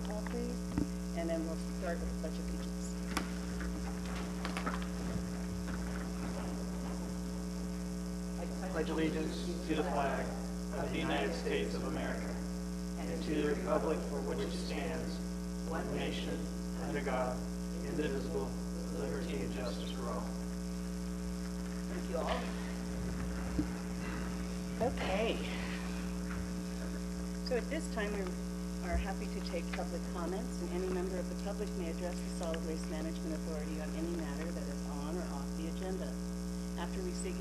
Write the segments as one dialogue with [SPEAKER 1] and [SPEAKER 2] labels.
[SPEAKER 1] call, please. And then we'll start with the Pledge of Allegiance.
[SPEAKER 2] Pledge allegiance to the flag of the United States of America and to the republic for which it stands, one nation, under God, indivisible, with liberty and justice for all.
[SPEAKER 1] Thank you all. Okay. So at this time, we are happy to take public comments, and any member of the public may address the Solid Waste Management Authority on any matter that is on or off the agenda. After receiving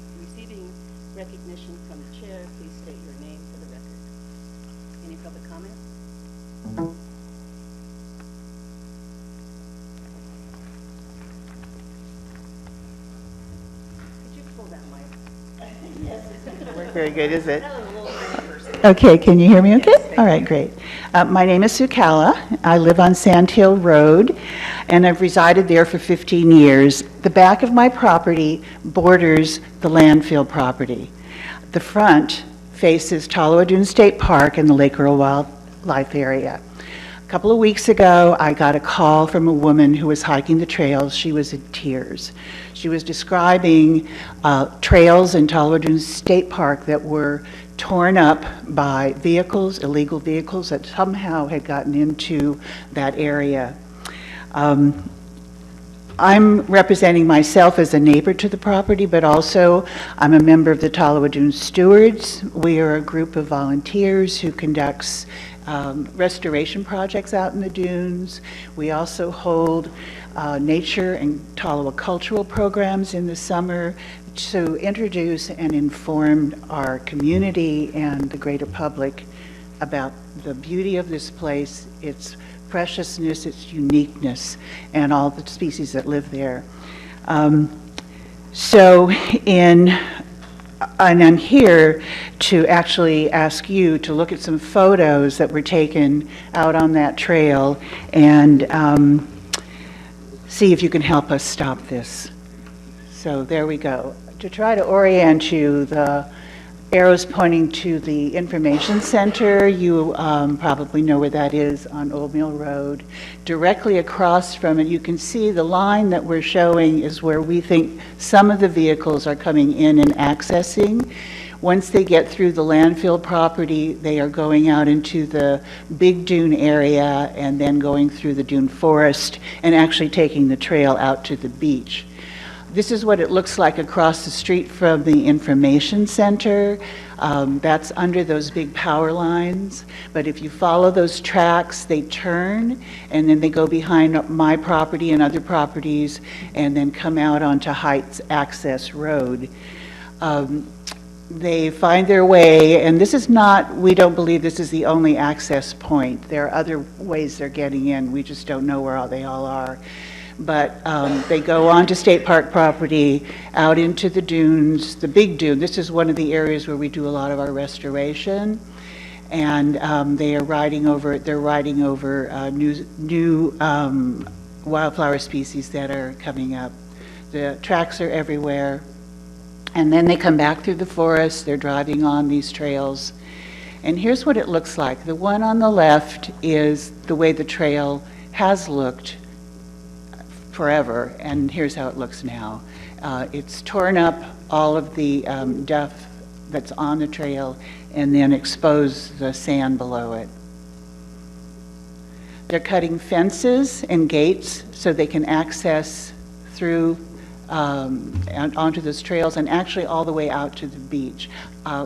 [SPEAKER 1] recognition from the chair, please state your name for the record. Any public comment? Could you pull that mic? Yes.
[SPEAKER 3] Very good, is it?
[SPEAKER 1] That was a little tiny person.
[SPEAKER 3] Okay, can you hear me okay?
[SPEAKER 1] Yes, thank
[SPEAKER 3] All right,
[SPEAKER 1] you.
[SPEAKER 3] great. My name is Sue Calla. I live on Sand Hill Road, and I've resided there for 15 years. The back of my property borders the landfill property. The front faces Tolowa Dune State Park and the Lake Earl Wildlife Area. A couple of weeks ago, I got a call from a woman who was hiking the trails. She was in tears. She was describing trails in Tolowa Dune State Park that were torn up by vehicles, illegal vehicles that somehow had gotten into that area. I'm representing myself as a neighbor to the property, but also I'm a member of the Tolowa Dune Stewards. We are a group of volunteers who conducts restoration projects out in the dunes. We also hold nature and Tolowa cultural programs in the summer to introduce and inform our community and the greater public about the beauty of this place, its preciousness, its uniqueness, and all the species that live there. And I'm here to actually ask you to look at some photos that were taken out on that trail and see if you can help us stop this. So there we go. To try to orient you, the arrows pointing to the information center. You probably know where that is on Old Mill Road. Directly across from it, you can see the line that we're showing is where we think some of the vehicles are coming in and accessing. Once they get through the landfill property, they are going out into the Big Dune area and then going through the dune forest and actually taking the trail out to the beach. This is what it looks like across the street from the information center. That's under those big power lines. But if you follow those tracks, they turn and then they go behind my property and other properties and then come out onto Heights Access Road. They find their way, and this is not, we don't believe this is the only access point. There are other ways they're getting in. We just don't know where they all are. But they go onto state park property, out into the dunes, the Big Dune. This is one of the areas where we do a lot of our restoration. And they are riding over new wildflower species that are coming up. The tracks are everywhere. And then they come back through the forest. They're driving on these trails. And here's what it looks like. The one on the left is the way the trail has looked forever, and here's how it looks now. It's torn up all of the duff that's on the trail and then exposed the sand below it. They're cutting fences and gates so they can access through and onto those trails and actually all the way out to the beach.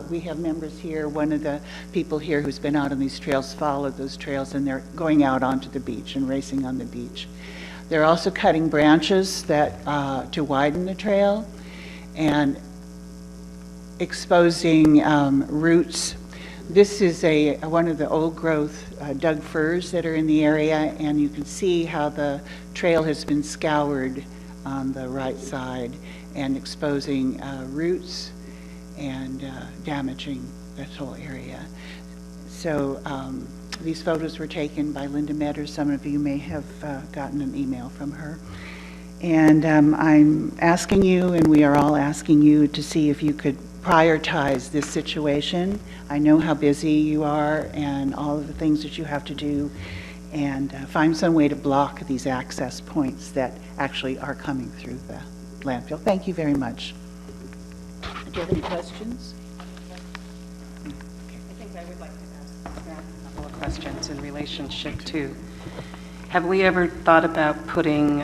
[SPEAKER 3] We have members here. One of the people here who's been out on these trails followed those trails, and they're going out onto the beach and racing on the beach. They're also cutting branches that to widen the trail and exposing roots. This is one of the old growth Doug firs that are in the area, and you can see how the trail has been scoured on the right side and exposing roots and damaging this whole area. So these photos were taken by Linda Metter. Some of you may have gotten an email from her. And I'm asking you, and we are all asking you, to see if you could prioritize this situation. I know how busy you are and all of the things that you have to do. and find some way to block these access points that actually are coming through the landfill. Thank you very much. Do you have any questions?
[SPEAKER 1] I think I would like to ask staff a couple of questions in relationship to, have we ever thought about putting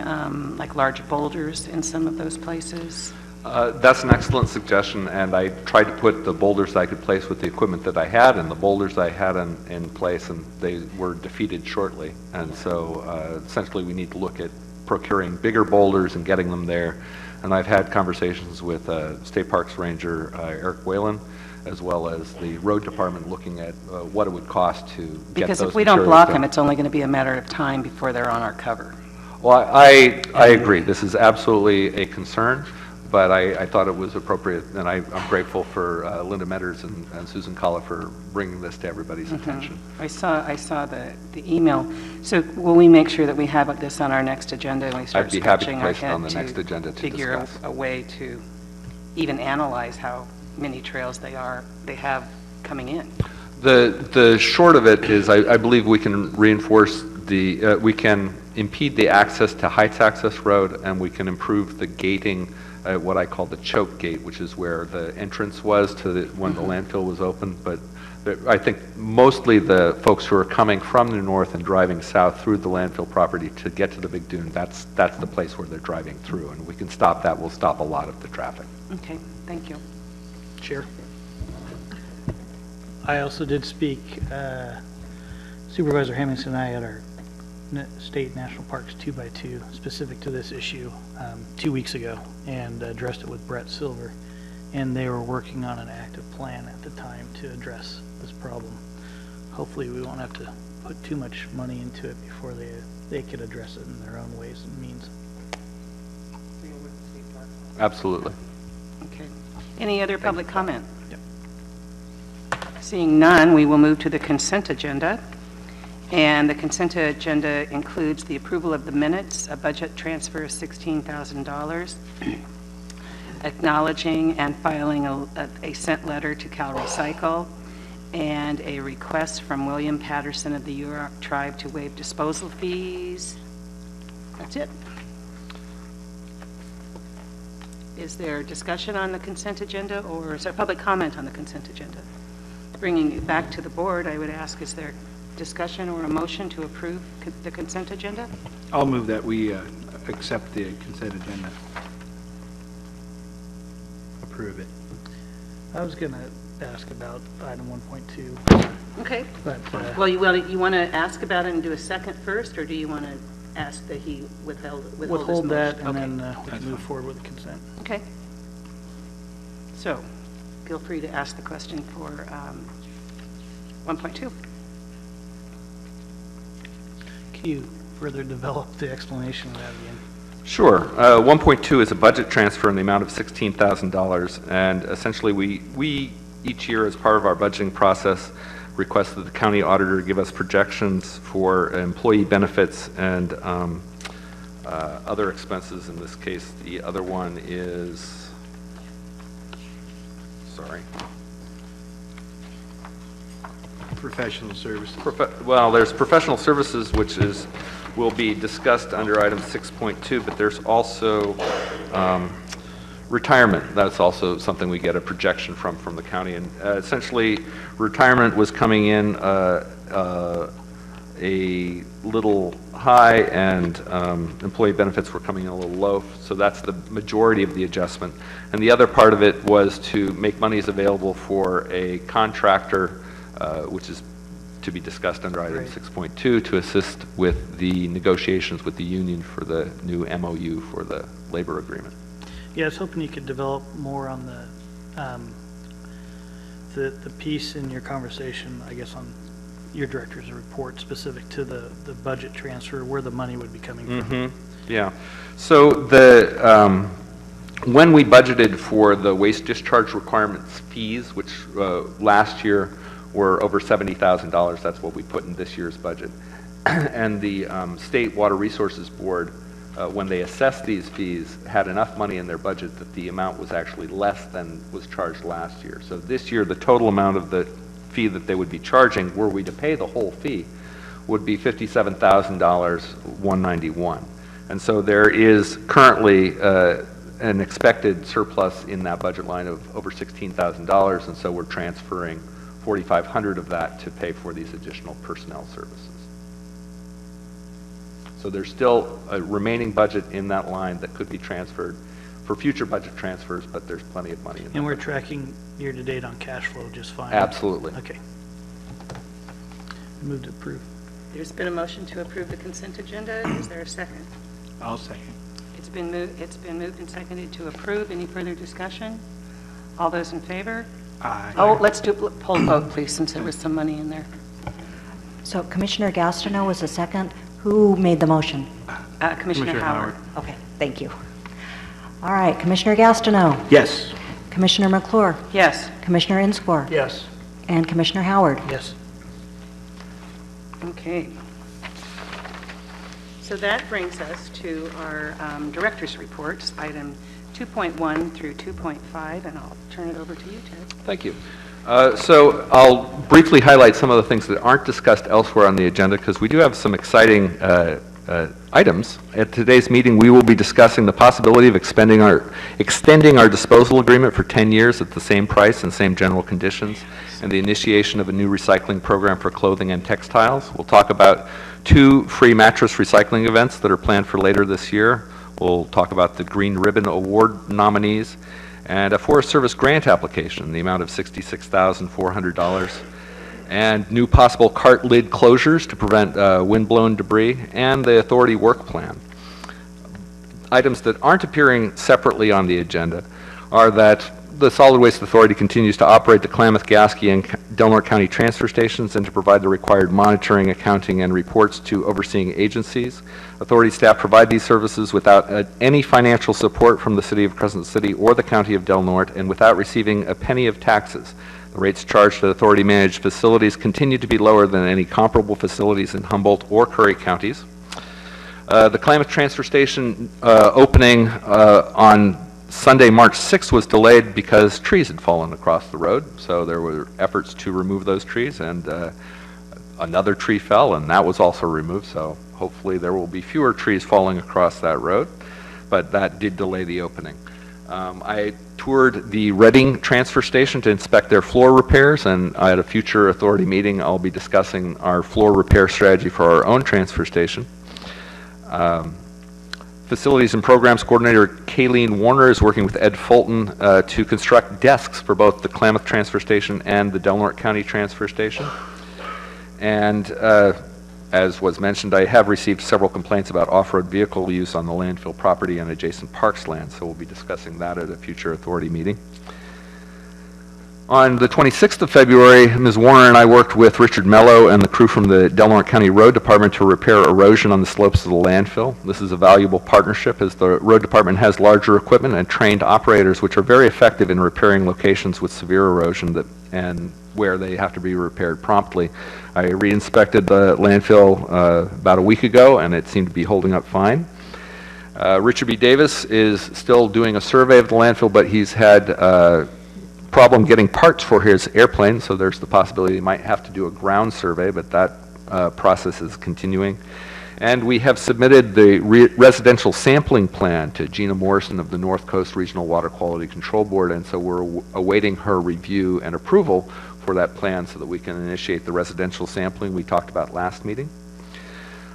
[SPEAKER 1] like large boulders in some of those places?
[SPEAKER 4] That's an excellent suggestion, and I tried to put the boulders I could place with the equipment that I had and the boulders I had in place, and they were defeated shortly. And so essentially we need to look at procuring bigger boulders and getting them there. And I've had conversations with State Parks Ranger Eric Whalen, as well as the road department, looking at what it would cost to get those
[SPEAKER 1] Because if we don't block them, it's only going to be a matter of time before they're on our cover.
[SPEAKER 4] Well, I agree. This is absolutely a concern, but I thought it was appropriate, and I'm grateful for Linda Metters and Susan Kalla for bringing this to everybody's attention.
[SPEAKER 1] I saw the email. So will we make sure that we have this on our next agenda and we start
[SPEAKER 4] I'd be happy to
[SPEAKER 1] scratching our
[SPEAKER 4] place it on
[SPEAKER 1] head
[SPEAKER 4] the next agenda to
[SPEAKER 1] figure
[SPEAKER 4] discuss.
[SPEAKER 1] a way to even analyze how many trails they have coming in?
[SPEAKER 4] The short of it is I believe we can reinforce we can impede the access to Heights Access Road, and we can improve the gating, what I call the choke gate, which is where the entrance was to when the landfill was open. But I think mostly the folks who are coming from the north and driving south through the landfill property to get to the Big Dune, that's the place where they're driving through, and we can stop that. We'll stop a lot of the traffic.
[SPEAKER 1] Okay, thank you.
[SPEAKER 2] Chair. I also did speak, Supervisor Hemmings and I, at our State National Parks 2x2 specific to this issue 2 weeks ago, and addressed it with Brett Silver, and they were working on an active plan at the time to address this problem. Hopefully we won't have to put too much money into it before they could address it in their own ways and means.
[SPEAKER 4] Absolutely.
[SPEAKER 1] Okay. Any other public comment?
[SPEAKER 2] Yep.
[SPEAKER 1] Seeing none, we will move to the consent agenda. And the consent agenda includes the approval of the minutes, a budget transfer of $16,000, acknowledging and filing a sent letter to Cal Recycle, and a request from William Patterson of the Yurok tribe to waive disposal fees. That's it. Is there discussion on the consent agenda, or is there public comment on the consent agenda? Bringing it back to the board, I would ask, is there discussion or a motion to approve the consent agenda?
[SPEAKER 5] I'll move that we accept the consent agenda. Approve it.
[SPEAKER 2] I was going to ask about item 1.2,
[SPEAKER 1] Okay.
[SPEAKER 2] but
[SPEAKER 1] Well, you want to ask about it and do a second first, or do you want to ask that he withhold his
[SPEAKER 2] withhold that,
[SPEAKER 1] motion?
[SPEAKER 2] and
[SPEAKER 1] Okay.
[SPEAKER 2] then we can move forward with the consent.
[SPEAKER 1] Okay. So, feel free to ask the question for 1.2.
[SPEAKER 2] Can you further develop the explanation of that again?
[SPEAKER 4] Sure. 1.2 is a budget transfer in the amount of $16,000, and essentially we each year, as part of our budgeting process, request that the county auditor give us projections for employee benefits and other expenses. In this case, the other one is, sorry.
[SPEAKER 5] Professional services.
[SPEAKER 4] Well, there's professional services, which will be discussed under item 6.2, but there's also retirement. That's also something we get a projection from the county. And essentially, retirement was coming in a little high, and employee benefits were coming in a little low. So that's the majority of the adjustment. And the other part of it was to make monies available for a contractor, which is to be discussed under item 6.2, to assist with the negotiations with the union for the new MOU for the labor agreement.
[SPEAKER 2] Yeah, I was hoping you could develop more on the piece in your conversation, I guess, on your director's report specific to the budget transfer, where the money would be coming from.
[SPEAKER 4] Yeah. So when we budgeted for the waste discharge requirements fees, which last year were over $70,000, that's what we put in this year's budget. And the State Water Resources Board, when they assessed these fees, had enough money in their budget that the amount was actually less than was charged last year. So this year, the total amount of the fee that they would be charging, were we to pay the whole fee, would be $57,191. And so there is currently an expected surplus in that budget line of over $16,000, and so we're transferring $4,500 of that to pay for these additional personnel services. So there's still a remaining budget in that line that could be transferred for future budget transfers, but there's plenty of money in there.
[SPEAKER 2] And we're tracking year-to-date on cash flow just fine?
[SPEAKER 4] Absolutely.
[SPEAKER 2] Okay. Move to approve.
[SPEAKER 1] There's been a motion to approve the consent agenda. Is there a second?
[SPEAKER 5] I'll second.
[SPEAKER 1] It's been moved and seconded to approve. Any further discussion? All those in favor?
[SPEAKER 5] Aye.
[SPEAKER 1] Oh, let's do a poll vote, please, since there was some money in there.
[SPEAKER 6] So Commissioner Gastineau was the second. Who made the motion?
[SPEAKER 1] Commissioner Howard.
[SPEAKER 6] Okay, thank you. All right, Commissioner Gastineau,
[SPEAKER 5] Yes.
[SPEAKER 6] Commissioner McClure,
[SPEAKER 1] Yes.
[SPEAKER 6] Commissioner Inscore,
[SPEAKER 2] Yes.
[SPEAKER 6] and Commissioner Howard.
[SPEAKER 2] Yes.
[SPEAKER 1] Okay. So that brings us to our director's reports, item 2.1 through 2.5, and I'll turn it over to you, Ted.
[SPEAKER 4] Thank you. So I'll briefly highlight some of the things that aren't discussed elsewhere on the agenda, because we do have some exciting items. At today's meeting, we will be discussing the possibility of extending our disposal agreement for 10 years at the same price and same general conditions, and the initiation of a new recycling program for clothing and textiles. We'll talk about 2 free mattress recycling events that are planned for later this year. We'll talk about the Green Ribbon Award nominees, and a Forest Service grant application in the amount of $66,400, and new possible cart lid closures to prevent wind-blown debris, and the authority work plan. Items that aren't appearing separately on the agenda are that the Solid Waste Authority continues to operate the Klamath, Gasky, and Delaware County transfer stations and to provide the required monitoring, accounting, and reports to overseeing agencies. Authority staff provide these services without any financial support from the City of Crescent City or the County of Del Norte, and without receiving a penny of taxes. The rates charged to authority-managed facilities continue to be lower than any comparable facilities in Humboldt or Curry counties. The Klamath transfer station opening on Sunday, March 6th was delayed because trees had fallen across the road, so there were efforts to remove those trees, and another tree fell, and that was also removed, so hopefully there will be fewer trees falling across that road, but that did delay the opening. I toured the Reading transfer station to inspect their floor repairs, and at a future authority meeting, I'll be discussing our floor repair strategy for our own transfer station. Facilities and Programs Coordinator Kayleen Warner is working with Ed Fulton to construct desks for both the Klamath Transfer Station and the Del Norte County Transfer Station. And as was mentioned, I have received several complaints about off-road vehicle use on the landfill property and adjacent parks land, so we'll be discussing that at a future authority meeting. On the 26th of February, Ms. Warner and I worked with Richard Mello and the crew from the Del Norte County Road Department to repair erosion on the slopes of the landfill. This is a valuable partnership as the Road Department has larger equipment and trained operators which are very effective in repairing locations with severe erosion and where they have to be repaired promptly. I re-inspected the landfill about a week ago, and it seemed to be holding up fine. Richard B. Davis is still doing a survey of the landfill, but he's had problem getting parts for his airplane, so there's the possibility he might have to do a ground survey, but that process is continuing. And we have submitted the residential sampling plan to Gina Morrison of the North Coast Regional Water Quality Control Board, and so we're awaiting her review and approval for that plan so that we can initiate the residential sampling we talked about last meeting.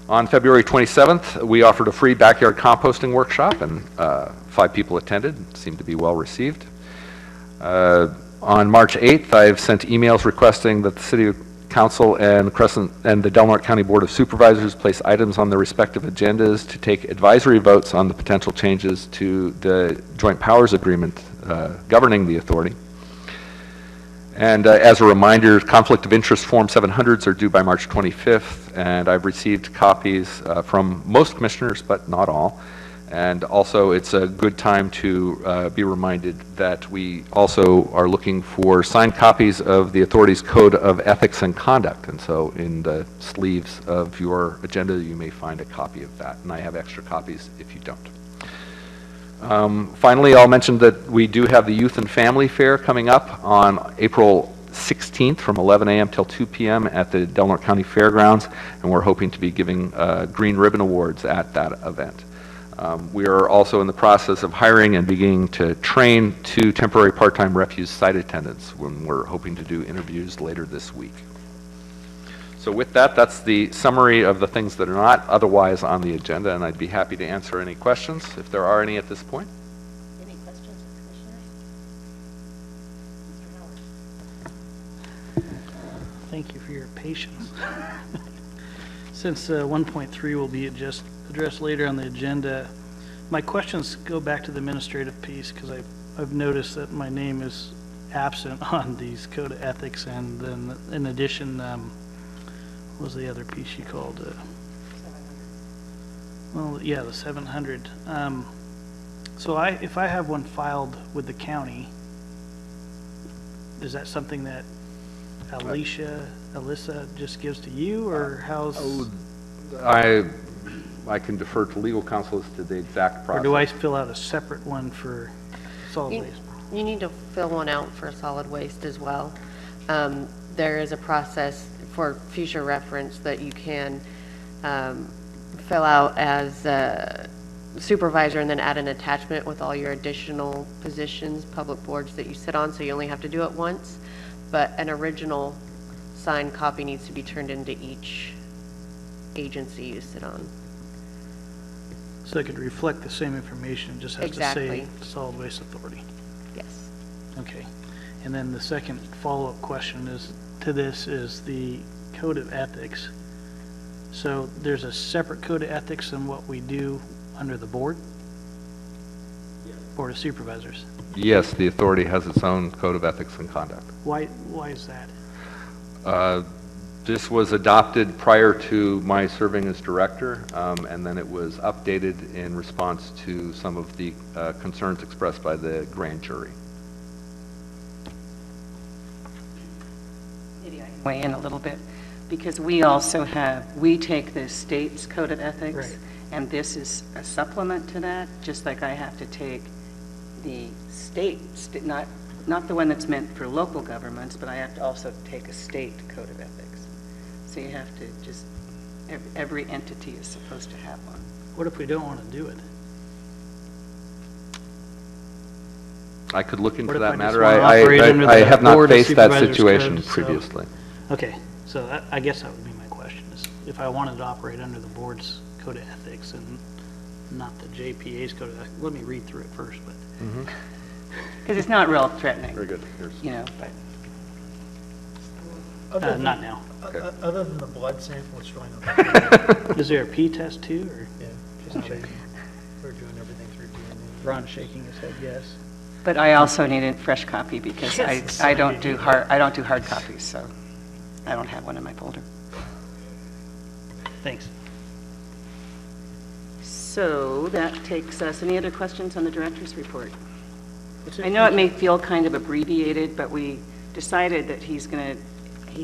[SPEAKER 4] On February 27th, we offered a free backyard composting workshop, and 5 people attended. It seemed to be well received. On March 8th, I've sent emails requesting that the City Council and the Del Norte County Board of Supervisors place items on their respective agendas to take advisory votes on the potential changes to the Joint Powers Agreement governing the authority. And as a reminder, Conflict of Interest Form 700s are due by March 25th, and I've received copies from most commissioners, but not all. And also, it's a good time to be reminded that we also are looking for signed copies of the authority's Code of Ethics and Conduct. And so in the sleeves of your agenda, you may find a copy of that. And I have extra copies if you don't. Finally, I'll mention that we do have the Youth and Family Fair coming up on April 16th from 11 a.m. till 2 p.m. at the Del Norte County Fairgrounds, and we're hoping to be giving Green Ribbon Awards at that event. We are also in the process of hiring and beginning to train 2 temporary part-time refuse site attendants when we're hoping to do interviews later this week. So with that, that's the summary of the things that are not otherwise on the agenda, and I'd be happy to answer any questions if there are any at this point.
[SPEAKER 1] Any questions of commissioners? Mr. Howard?
[SPEAKER 2] Thank you for your patience. Since 1.3 will be addressed later on the agenda, my questions go back to the administrative piece because I've noticed that my name is absent on these code of ethics, and then in addition, what was the other piece you called? Well, yeah, the 700. So if I have one filed with the county, is that something that Alyssa just gives to you, or how's?
[SPEAKER 4] I can defer to legal counsel as to the exact process.
[SPEAKER 2] Or do I fill out a separate one for solid waste?
[SPEAKER 7] You need to fill one out for solid waste as well. There is a process for future reference that you can fill out as a supervisor and then add an attachment with all your additional positions, public boards that you sit on, so you only have to do it once. But an original signed copy needs to be turned into each agency you sit on.
[SPEAKER 2] So it could reflect the same information, it just has to say
[SPEAKER 7] Exactly.
[SPEAKER 2] Solid Waste Authority.
[SPEAKER 7] Yes.
[SPEAKER 2] Okay. And then the second follow-up question to this is the code of ethics. So there's a separate code of ethics than what we do under the board? Board of Supervisors.
[SPEAKER 4] Yes, the authority has its own code of ethics and conduct.
[SPEAKER 2] Why is that?
[SPEAKER 4] This was adopted prior to my serving as director, and then it was updated in response to some of the concerns expressed by the grand jury.
[SPEAKER 8] Maybe I can weigh in a little bit, because we take the state's code of ethics,
[SPEAKER 2] Right.
[SPEAKER 8] and this is a supplement to that, just like I have to take the not the one that's meant for local governments, but I have to also take a state code of ethics. So you have to every entity is supposed to have one.
[SPEAKER 2] What if we don't want to do it?
[SPEAKER 4] I could look into
[SPEAKER 2] What if
[SPEAKER 4] that
[SPEAKER 2] I just
[SPEAKER 4] matter.
[SPEAKER 2] wanna operate under
[SPEAKER 4] I
[SPEAKER 2] the
[SPEAKER 4] have not
[SPEAKER 2] Board of
[SPEAKER 4] faced that
[SPEAKER 2] Supervisors
[SPEAKER 4] situation
[SPEAKER 2] code, so-
[SPEAKER 4] previously.
[SPEAKER 2] Okay, so I guess that would be my question, is if I wanted to operate under the board's code of ethics and not the JPA's code of ethics, let me read through it first, but.
[SPEAKER 8] Because it's not real threatening.
[SPEAKER 4] Very good. Here's-
[SPEAKER 8] You know, but
[SPEAKER 2] Not now.
[SPEAKER 4] Okay.
[SPEAKER 9] Other than the blood sample, it's really not.
[SPEAKER 2] Is there a P test too, or?
[SPEAKER 9] Yeah, just checking. We're doing everything through DNA.
[SPEAKER 2] Ron shaking his head, yes.
[SPEAKER 8] But I also need a fresh copy because
[SPEAKER 9] Yes,
[SPEAKER 8] I don't do hard copies, so I don't have one in my folder.
[SPEAKER 2] Thanks.
[SPEAKER 8] So that takes us, any other questions on the director's report? I know it may feel kind of abbreviated, but we decided that he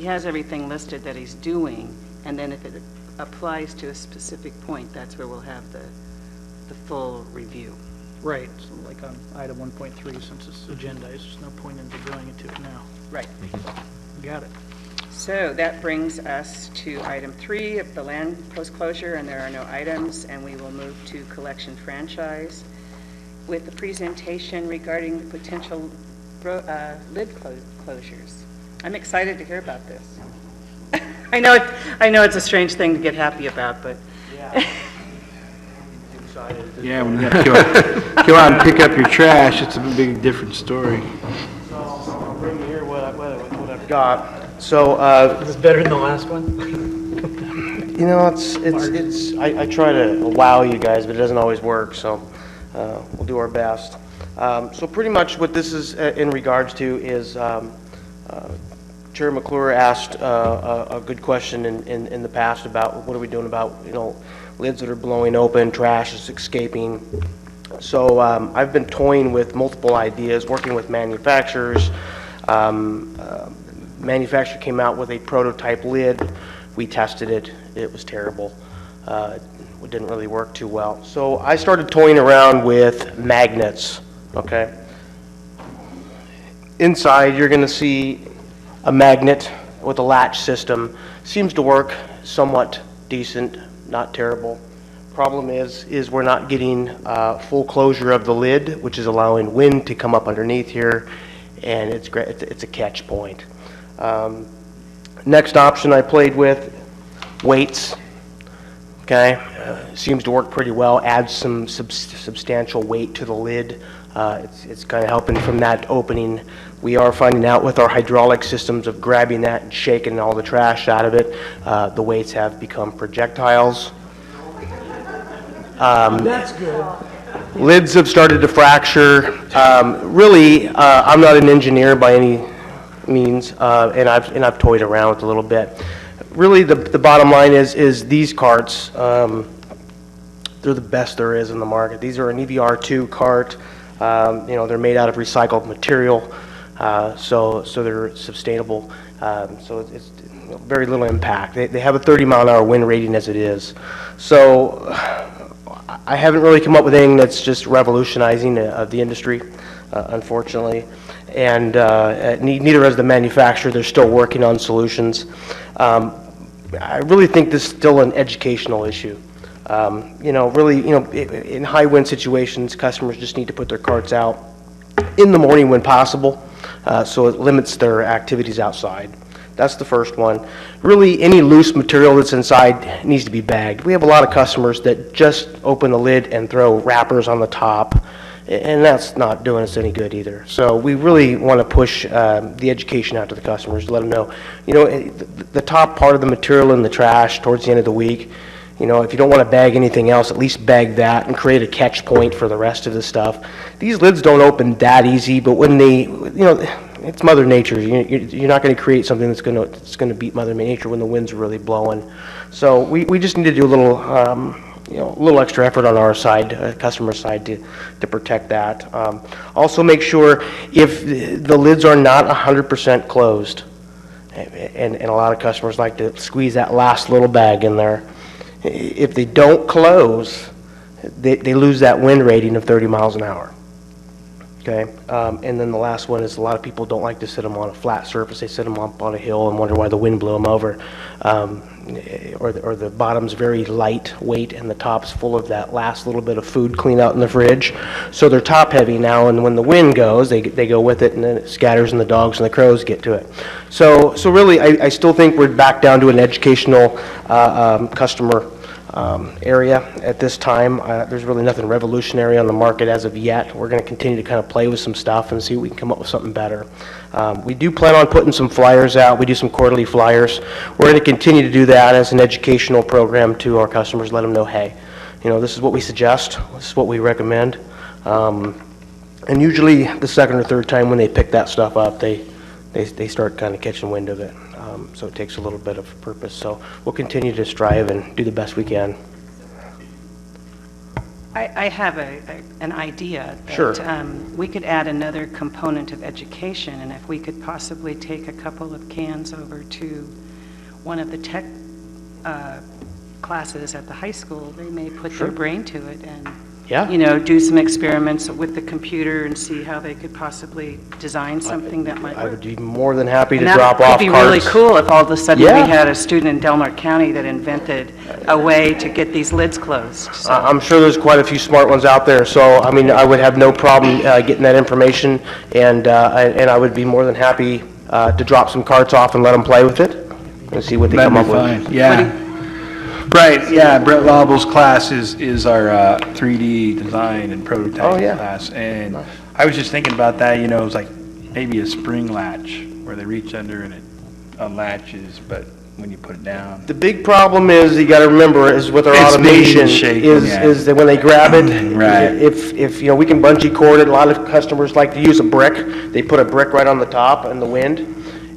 [SPEAKER 8] has everything listed that he's doing, and then if it applies to a specific point, that's where we'll have the full review.
[SPEAKER 2] Right, so like on item 1.3, since it's agendized, there's no point in going into it now.
[SPEAKER 8] Right.
[SPEAKER 2] Got it.
[SPEAKER 8] So that brings us to item 3 of the land post closure, and there are no items, and we will move to collection franchise with the presentation regarding the potential lid closures. I'm excited to hear about this. I know it's a strange thing to get happy about, but
[SPEAKER 5] Yeah, when you have to go out and pick up your trash, it's a big different story.
[SPEAKER 2] So I'll bring you here what I've
[SPEAKER 9] Got. So,
[SPEAKER 2] Is this better than the last one?
[SPEAKER 9] you know, I try to wow you guys, but it doesn't always work, so we'll do our best. So pretty much what this is in regards to is Chair McClure asked a good question in the past about what are we doing about, lids that are blowing open, trash is escaping. So I've been toying with multiple ideas, working with manufacturers. Manufacturer came out with a prototype lid. We tested it. It was terrible. It didn't really work too well. So I started toying around with magnets, okay? Inside, you're going to see a magnet with a latch system. Seems to work somewhat decent, not terrible. Problem is we're not getting full closure of the lid, which is allowing wind to come up underneath here, and it's great. It's a catch point. Next option I played with, weights. Okay, seems to work pretty well. Adds some substantial weight to the lid. It's kind of helping from that opening. We are finding out with our hydraulic systems of grabbing that and shaking all the trash out of it, the weights have become projectiles. That's good. Lids have started to fracture. Really, I'm not an engineer by any means, and I've toyed around with it a little bit. Really, the bottom line is these carts, they're the best there is in the market. These are an EVR2 cart. They're made out of recycled material, so they're sustainable. So it's very little impact. They have a 30-mile-an-hour wind rating as it is. So I haven't really come up with anything that's just revolutionizing the industry, unfortunately. And neither has the manufacturer. They're still working on solutions. I really think this is still an educational issue. In high wind situations, customers just need to put their carts out in the morning when possible, so it limits their activities outside. That's the first one. Really, any loose material that's inside needs to be bagged. We have a lot of customers that just open the lid and throw wrappers on the top, and that's not doing us any good either. So we really want to push the education out to the customers, let them know, the top part of the material in the trash towards the end of the week, if you don't want to bag anything else, at least bag that and create a catch point for the rest of the stuff. These lids don't open that easy, but when they, it's Mother Nature. You're not going to create something that's going to beat Mother Nature when the wind's really blowing. So we just need to do a little extra effort on our side, customer side, to protect that. Also, make sure if the lids are not 100% closed, and a lot of customers like to squeeze that last little bag in there. If they don't close, they lose that wind rating of 30 miles an hour. Okay, and then the last one is a lot of people don't like to sit them on a flat surface. They sit them up on a hill and wonder why the wind blew them over. Or the bottom's very lightweight and the top's full of that last little bit of food clean out in the fridge. So they're top heavy now, and when the wind goes, they go with it, and then it scatters and the dogs and the crows get to it. So really, I still think we're back down to an educational customer area at this time. There's really nothing revolutionary on the market as of yet. We're going to continue to kind of play with some stuff and see if we can come up with something better. We do plan on putting some flyers out. We do some quarterly flyers. We're going to continue to do that as an educational program to our customers, let them know, hey, this is what we suggest, this is what we recommend. And usually the second or third time when they pick that stuff up, they start kind of catching wind of it. So it takes a little bit of purpose. So we'll continue to strive and do the best we can.
[SPEAKER 8] I have an idea that
[SPEAKER 9] Sure.
[SPEAKER 8] We could add another component of education, and if we could possibly take a couple of cans over to one of the tech classes at the high school, they may put
[SPEAKER 9] Sure.
[SPEAKER 8] their brain to it and
[SPEAKER 9] Yeah.
[SPEAKER 8] do some experiments with the computer and see how they could possibly design something that might
[SPEAKER 9] I
[SPEAKER 8] work.
[SPEAKER 9] would be more than happy to
[SPEAKER 8] And
[SPEAKER 9] drop
[SPEAKER 8] that
[SPEAKER 9] off
[SPEAKER 8] would be
[SPEAKER 9] carts.
[SPEAKER 8] really cool if all of a sudden
[SPEAKER 9] Yeah.
[SPEAKER 8] we had a student in Delmark County that invented a way to get these lids closed. So
[SPEAKER 9] I'm sure there's quite a few smart ones out there, so I mean, I would have no problem getting that information, and I would be more than happy to drop some carts off and let them play with it and see what they
[SPEAKER 5] That'd
[SPEAKER 9] come
[SPEAKER 5] be
[SPEAKER 9] up with.
[SPEAKER 5] fine, yeah. Right, yeah, Brett Laubel's class is our 3D design and
[SPEAKER 9] Oh,
[SPEAKER 5] prototyping
[SPEAKER 9] yeah.
[SPEAKER 5] class. And I was just thinking about that, it's like maybe a spring latch where they reach under and it unlatches, but when you put it down.
[SPEAKER 9] The big problem is, you gotta remember, is with our
[SPEAKER 5] It's being
[SPEAKER 9] automation,
[SPEAKER 5] shaken,
[SPEAKER 9] is
[SPEAKER 5] yeah.
[SPEAKER 9] is that when they grab it,
[SPEAKER 5] Right.
[SPEAKER 9] if we can bungee cord it, a lot of customers like to use a brick. They put a brick right on the top in the wind,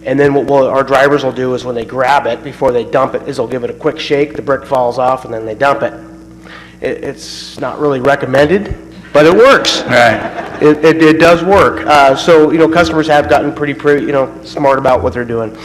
[SPEAKER 9] and then what our drivers will do is when they grab it, before they dump it, is they'll give it a quick shake, the brick falls off, and then they dump it. It's not really recommended, but it works.
[SPEAKER 5] Right.
[SPEAKER 9] It does work. So, customers have gotten pretty, smart about what they're doing.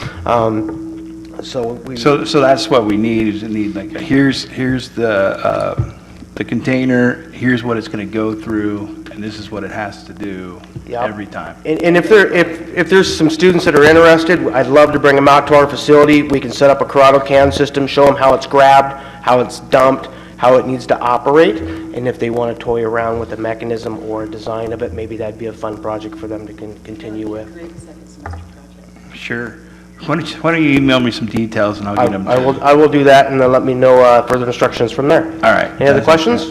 [SPEAKER 9] So
[SPEAKER 5] that's what we need, is like, here's the container, here's what it's gonna go through, and and this is what it has to do
[SPEAKER 9] Yep.
[SPEAKER 5] every time.
[SPEAKER 9] And if there's some students that are interested, I'd love to bring them out to our facility. We can set up a Corrado can system, show them how it's grabbed, how it's dumped, how it needs to operate, and if they want to toy around with the mechanism or design of it, maybe that'd be a fun project for them to continue with.
[SPEAKER 1] Great second semester project.
[SPEAKER 5] Sure. Why don't you email me some details and I'll get them to
[SPEAKER 9] I will do that, and then let me know further instructions from there.
[SPEAKER 5] All right.
[SPEAKER 9] Any other questions?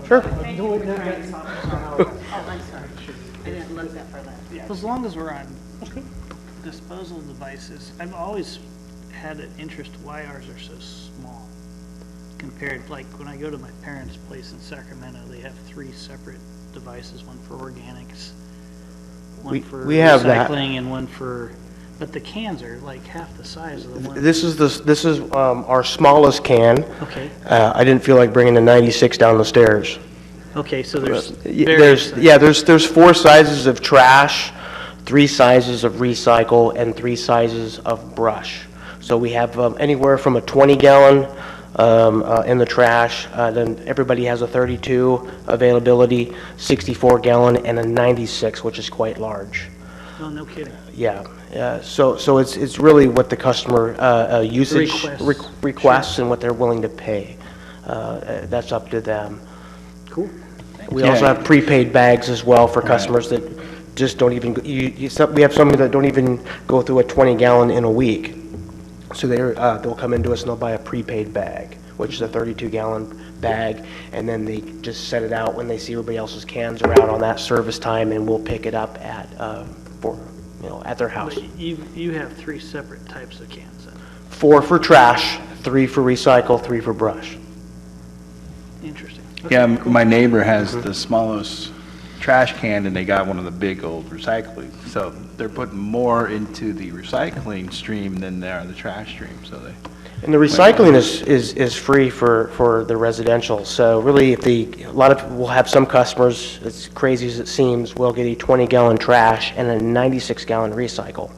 [SPEAKER 9] Sure.
[SPEAKER 2] As long as we're on disposal devices, I've always had an interest why ours are so small compared, like when I go to my parents' place in Sacramento, they have 3 separate devices, one for organics, one for
[SPEAKER 9] we have that.
[SPEAKER 2] recycling, and one for, but the cans are like half the size of the one.
[SPEAKER 9] This is our smallest can.
[SPEAKER 2] Okay,
[SPEAKER 9] I didn't feel like bringing the 96 down the stairs.
[SPEAKER 2] okay, so there's various.
[SPEAKER 9] There's 4 sizes of trash, 3 sizes of recycle, and 3 sizes of brush. So we have anywhere from a 20-gallon in the trash, then everybody has a 32 availability, 64-gallon, and a 96, which is quite large.
[SPEAKER 2] Oh, no kidding.
[SPEAKER 9] Yeah, so it's really what the customer usage requests and what they're willing to pay. That's up to them.
[SPEAKER 2] Cool.
[SPEAKER 9] We also have prepaid bags as well for customers that just don't even, we have some that don't even go through a 20-gallon in a week. So they'll come into us and they'll buy a prepaid bag, which is a 32-gallon bag, and then they just set it out when they see everybody else's cans are out on that service time, and we'll pick it up at at their house.
[SPEAKER 2] But you have 3 separate types of cans then.
[SPEAKER 9] 4 for trash, 3 for recycle, 3 for brush.
[SPEAKER 2] Interesting.
[SPEAKER 5] Yeah, my neighbor has the smallest trash can, and they got one of the big old recycling. So they're putting more into the recycling stream than they are the trash stream, so they...
[SPEAKER 9] And the recycling is free for the residential, so really we'll have some customers, as crazy as it seems, will get a 20-gallon trash and a 96-gallon recycle.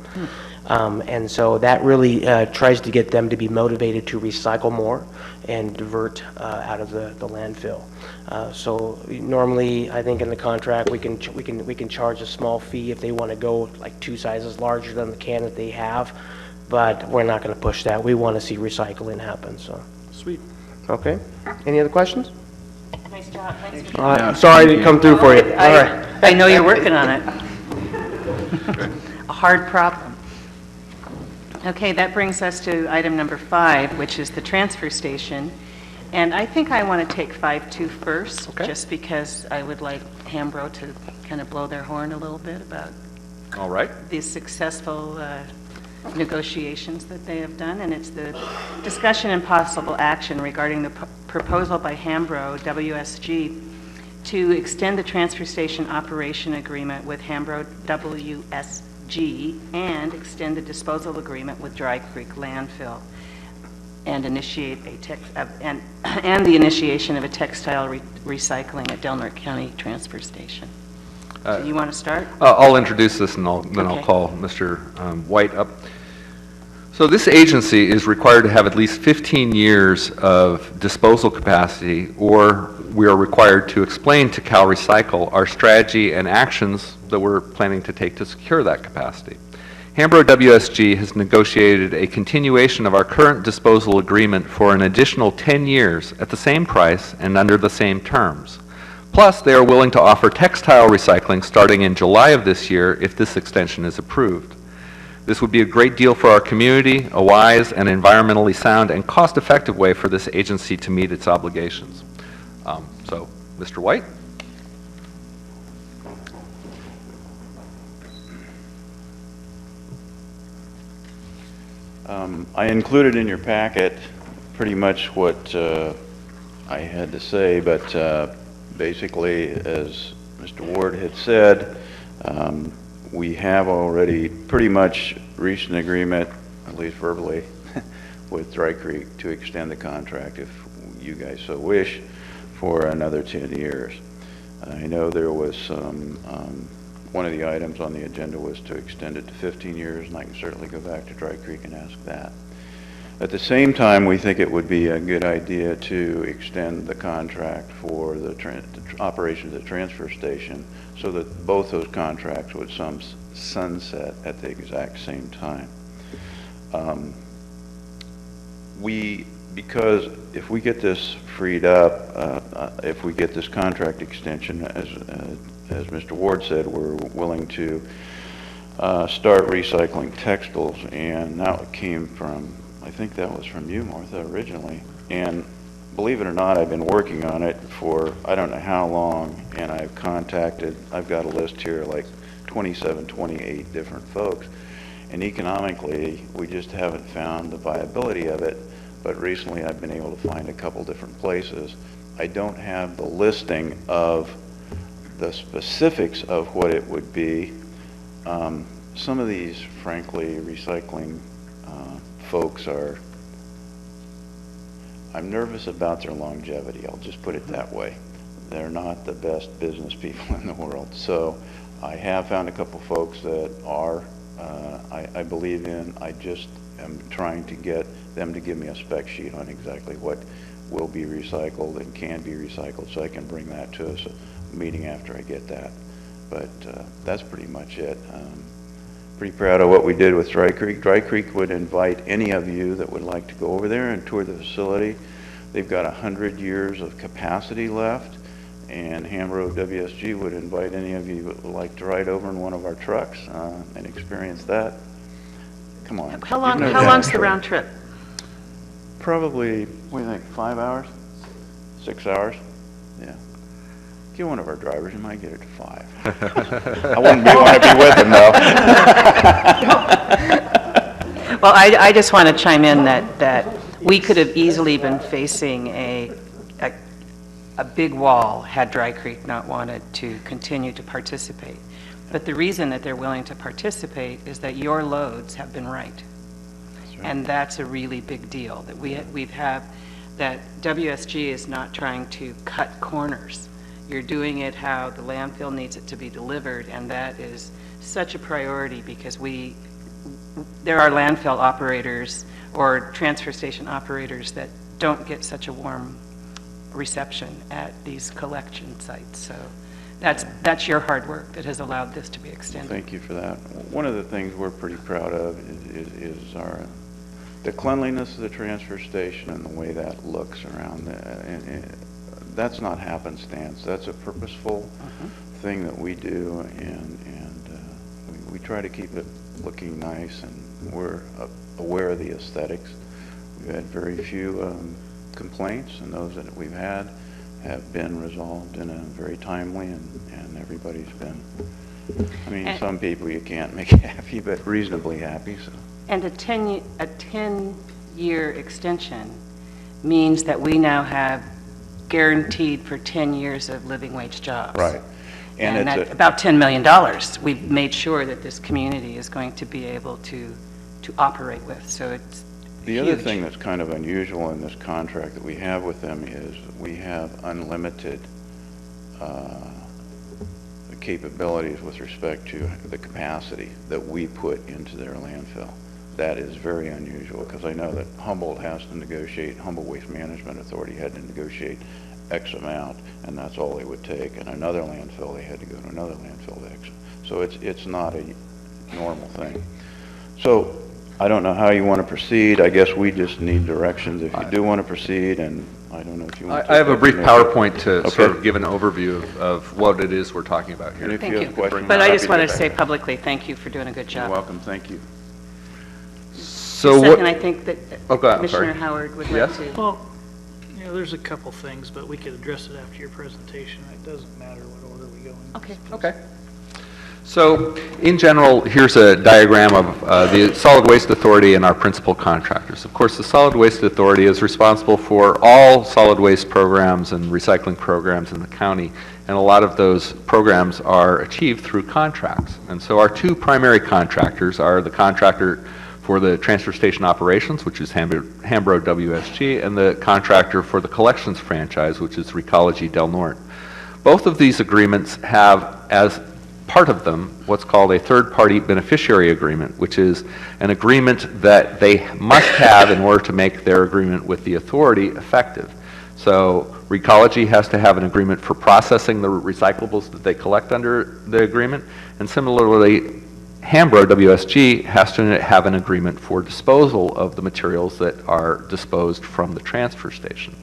[SPEAKER 9] And so that really tries to get them to be motivated to recycle more and divert out of the landfill. So normally, I think in the contract, we can charge a small fee if they want to go like 2 sizes larger than the can that they have, but we're not going to push that. We want to see recycling happen, so.
[SPEAKER 2] Sweet.
[SPEAKER 9] Okay. Any other questions?
[SPEAKER 8] Nice job. Thanks for
[SPEAKER 9] I'm sorry I didn't come through for you. All right.
[SPEAKER 8] I know you're working on it. A hard problem. Okay, that brings us to item number 5, which is the transfer station. And I think I want to take 5.2 first, just because I would like Hambro to kind of blow their horn a little bit about
[SPEAKER 4] All right.
[SPEAKER 8] the successful negotiations that they have done, and it's the discussion and possible action regarding the proposal by Hambro WSG to extend the transfer station operation agreement with Hambro WSG and extend the disposal agreement with Dry Creek Landfill and initiate and the initiation of a textile recycling at Del Norte County Transfer Station. So you want to start?
[SPEAKER 4] I'll introduce this and then I'll
[SPEAKER 8] Okay.
[SPEAKER 4] call Mr. White up. So this agency is required to have at least 15 years of disposal capacity, or we are required to explain to Cal Recycle our strategy and actions that we're planning to take to secure that capacity. Hambro WSG has negotiated a continuation of our current disposal agreement for an additional 10 years at the same price and under the same terms. Plus, they are willing to offer textile recycling starting in July of this year if this extension is approved. This would be a great deal for our community, a wise and environmentally sound and cost-effective way for this agency to meet its obligations. So, Mr. White?
[SPEAKER 10] I included in your packet pretty much what I had to say, but basically, as Mr. Ward had said, we have already pretty much reached an agreement, at least verbally, with Dry Creek to extend the contract, if you guys so wish, for another 10 years. I know there was some, one of the items on the agenda was to extend it to 15 years, and I can certainly go back to Dry Creek and ask that. At the same time, we think it would be a good idea to extend the contract for the operation of the transfer station so that both those contracts would sunset at the exact same time. Because if we get this freed up, if we get this contract extension, as Mr. Ward said, we're willing to start recycling textiles, and that came from, I think that was from you, Martha, originally. And believe it or not, I've been working on it for I don't know how long, and I've got a list here like 27, 28 different folks. And economically, we just haven't found the viability of it, but recently I've been able to find a couple different places. I don't have the listing of the specifics of what it would be. Some of these, frankly, recycling folks I'm nervous about their longevity, I'll just put it that way. They're not the best business people in the world. So I have found a couple folks that are, I believe in. I just am trying to get them to give me a spec sheet on exactly what will be recycled and can be recycled, so I can bring that to us a meeting after I get that. But that's pretty much it. Pretty proud of what we did with Dry Creek. Dry Creek would invite any of you that would like to go over there and tour the facility. They've got 100 years of capacity left, and Hambro WSG would invite any of you that would like to ride over in one of our trucks and experience that. Come on.
[SPEAKER 8] How long's the round trip?
[SPEAKER 10] Probably, what do you think, 5 hours? 6 hours? Yeah. Get one of our drivers, you might get it to 5. I wouldn't want to be with him, though.
[SPEAKER 8] Well, I just want to chime in that we could have easily been facing a big wall had Dry Creek not wanted to continue to participate. But the reason that they're willing to participate is that your loads have been right. That's right. And that's a really big deal, that that WSG is not trying to cut corners. You're doing it how the landfill needs it to be delivered, and that is such a priority because there are landfill operators or transfer station operators that don't get such a warm reception at these collection sites. So that's your hard work that has allowed this to be extended.
[SPEAKER 10] Thank you for that. One of the things we're pretty proud of is the cleanliness of the transfer station and the way that looks around. That's not happenstance. That's a purposeful thing that we do, and we try to keep it looking nice, and we're aware of the aesthetics. We've had very few complaints, and those that we've had have been resolved in a very timely, and everybody's been, I mean, some people you can't make happy, but reasonably happy. So.
[SPEAKER 8] And a 10-year extension means that we now have guaranteed for 10 years of living wage jobs.
[SPEAKER 10] Right.
[SPEAKER 8] And that's about $10 million. We've made sure that this community is going to be able to operate with. So it's
[SPEAKER 10] the
[SPEAKER 8] huge.
[SPEAKER 10] other thing that's kind of unusual in this contract that we have with them is we have unlimited capabilities with respect to the capacity that we put into their landfill. That is very unusual because I know that Humboldt has to negotiate, Humboldt Waste Management Authority had to negotiate X amount, and that's all they would take. And another landfill, they had to go to another landfill X. So it's not a normal thing. So I don't know how you want to proceed. I guess we just need directions if you do want to proceed, and I don't know if you want to.
[SPEAKER 4] I have a brief PowerPoint to sort of give an overview of what it is we're talking about here.
[SPEAKER 8] Thank you. But I just want to say publicly, thank you for doing a good job.
[SPEAKER 10] You're welcome. Thank you.
[SPEAKER 4] So
[SPEAKER 8] Second, I think that
[SPEAKER 4] Oh, go ahead, I'm
[SPEAKER 8] Commissioner
[SPEAKER 4] sorry.
[SPEAKER 8] Howard would
[SPEAKER 4] Yes?
[SPEAKER 8] like to.
[SPEAKER 2] Well, you know, there's a couple things, but we could address it after your presentation. It doesn't matter what order we go in.
[SPEAKER 8] Okay.
[SPEAKER 4] Okay. So, in general, here's a diagram of the Solid Waste Authority and our principal contractors. Of course, the Solid Waste Authority is responsible for all solid waste programs and recycling programs in the county, and a lot of those programs are achieved through contracts. And so our two primary contractors are the contractor for the transfer station operations, which is Hambro WSG, and the contractor for the collections franchise, which is Recology Del Norte. Both of these agreements have, as part of them what's called a third-party beneficiary agreement, which is an agreement that they must have in order to make their agreement with the authority effective. So Recology has to have an agreement for processing the recyclables that they collect under the agreement, and similarly, Hambro WSG has to have an agreement for disposal of the materials that are disposed from the transfer station.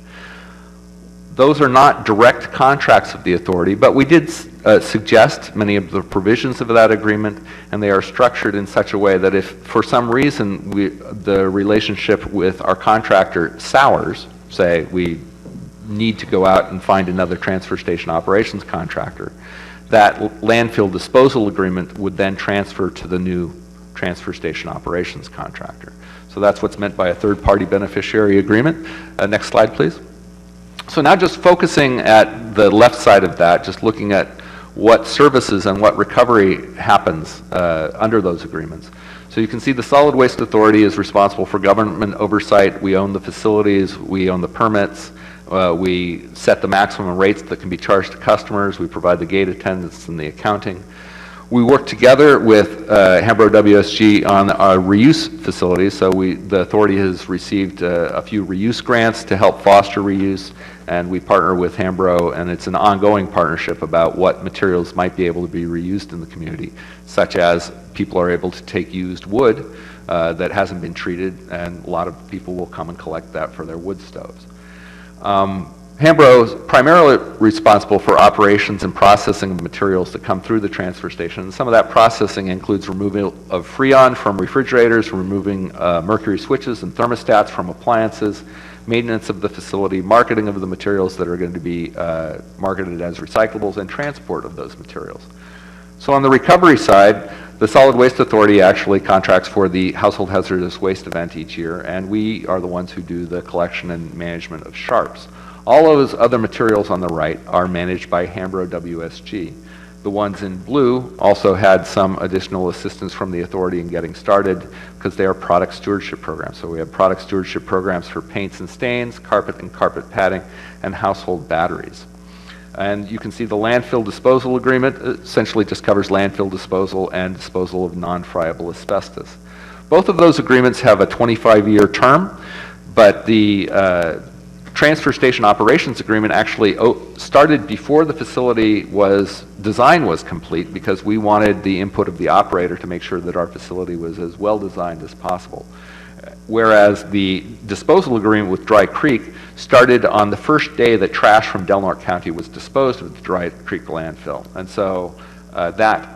[SPEAKER 4] Those are not direct contracts of the authority, but we did suggest many of the provisions of that agreement, and they are structured in such a way that if for some reason the relationship with our contractor sours, say we need to go out and find another transfer station operations contractor, that landfill disposal agreement would then transfer to the new transfer station operations contractor. So that's what's meant by a third-party beneficiary agreement. Next slide, please. So now just focusing at the left side of that, just looking at what services and what recovery happens under those agreements. So you can see the Solid Waste Authority is responsible for government oversight. We own the facilities, we own the permits, we set the maximum rates that can be charged to customers, we provide the gate attendance and the accounting. We work together with Hambro WSG on our reuse facilities, so the authority has received a few reuse grants to help foster reuse, and we partner with Hambro, and it's an ongoing partnership about what materials might be able to be reused in the community, such as people are able to take used wood that hasn't been treated, and a lot of people will come and collect that for their wood stoves. Hambro is primarily responsible for operations and processing of materials that come through the transfer station. And some of that processing includes removal of Freon from refrigerators, removing mercury switches and thermostats from appliances, maintenance of the facility, marketing of the materials that are going to be marketed as recyclables, and transport of those materials. So on the recovery side, the Solid Waste Authority actually contracts for the household hazardous waste event each year, and we are the ones who do the collection and management of sharps. All those other materials on the right are managed by Hambro WSG. The ones in blue also had some additional assistance from the authority in getting started because they are product stewardship programs. So we have product stewardship programs for paints and stains, carpet and carpet padding, and household batteries. And you can see the landfill disposal agreement essentially just covers landfill disposal and disposal of non-friable asbestos. Both of those agreements have a 25-year term, but the transfer station operations agreement actually started before the facility design was complete, because we wanted the input of the operator to make sure that our facility was as well designed as possible. Whereas the disposal agreement with Dry Creek started on the first day that trash from Del Norte County was disposed of at the Dry Creek landfill. And so that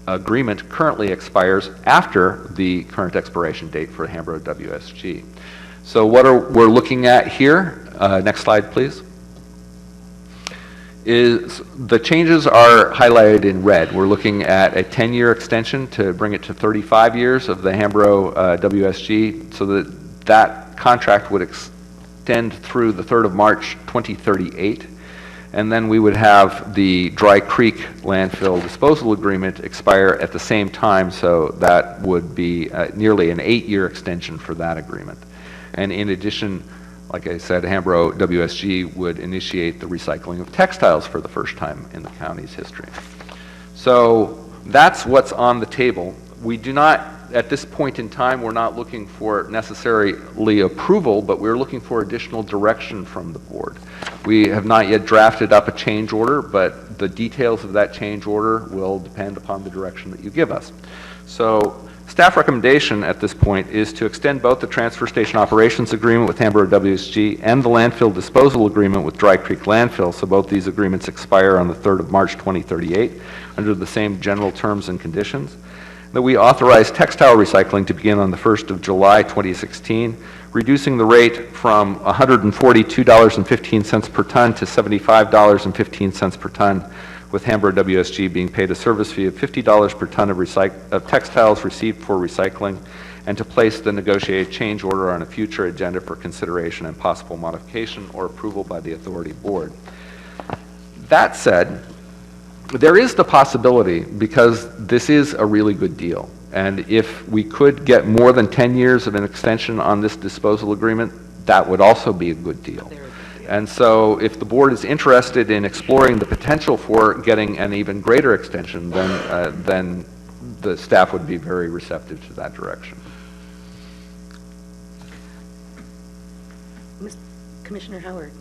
[SPEAKER 4] agreement currently expires after the current expiration date for Hambro WSG. So what we're looking at here, next slide please, is the changes are highlighted in red. We're looking at a 10-year extension to bring it to 35 years of the Hambro WSG, so that contract would extend through the 3rd of March 2038. And then we would have the Dry Creek landfill disposal agreement expire at the same time, so that would be nearly an 8-year extension for that agreement. And in addition, like I said, Hambro WSG would initiate the recycling of textiles for the first time in the county's history. So that's what's on the table. We do not, at this point in time, we're not looking for necessarily approval, but we're looking for additional direction from the board. We have not yet drafted up a change order, but the details of that change order will depend upon the direction that you give us. So staff recommendation at this point is to extend both the transfer station operations agreement with Hambro WSG and the landfill disposal agreement with Dry Creek Landfill, so both these agreements expire on the 3rd of March 2038 under the same general terms and conditions. That we authorize textile recycling to begin on the 1st of July 2016, reducing the rate from $142.15 per ton to $75.15 per ton, with Hambro WSG being paid a service fee of $50 per ton of textiles received for recycling, and to place the negotiated change order on a future agenda for consideration and possible modification or approval by the authority board. That said, there is the possibility, because this is a really good deal, and if we could get more than 10 years of an extension on this disposal agreement, that would also be a good deal. And so if the board is interested in exploring the potential for getting an even greater extension, then the staff would be very receptive to that direction.
[SPEAKER 8] Commissioner Howard.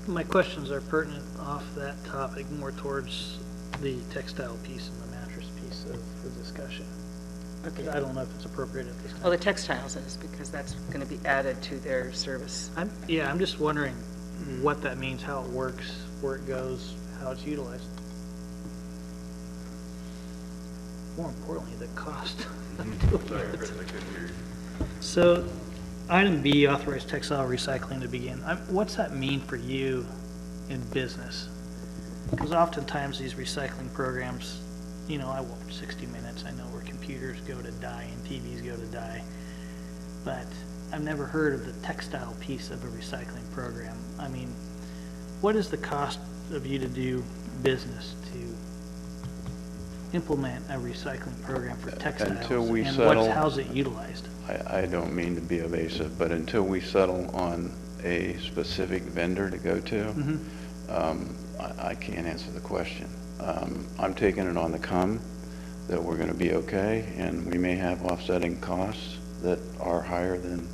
[SPEAKER 2] My questions are pertinent off that topic, more towards the textile piece and the mattress piece of the discussion.
[SPEAKER 8] Okay.
[SPEAKER 2] I don't know if it's appropriate at this time.
[SPEAKER 8] Well, the textiles is, because that's going to be added to their service.
[SPEAKER 2] I'm just wondering what that means, how it works, where it goes, how it's utilized. More importantly, the cost of doing it. So, item B, authorize textile recycling to begin. What's that mean for you in business? Because oftentimes these recycling programs, you know, I watch 60 Minutes, I know where computers go to die and TVs go to die, but I've never heard of the textile piece of a recycling program. I mean, what is the cost of you to do business to implement a recycling program for textiles?
[SPEAKER 10] Until we
[SPEAKER 2] and
[SPEAKER 10] settle-
[SPEAKER 2] how's it utilized?
[SPEAKER 10] I don't mean to be evasive, but until we settle on a specific vendor to go to, I can't answer the question. I'm taking it on the come that we're going to be okay, and we may have offsetting costs that are higher than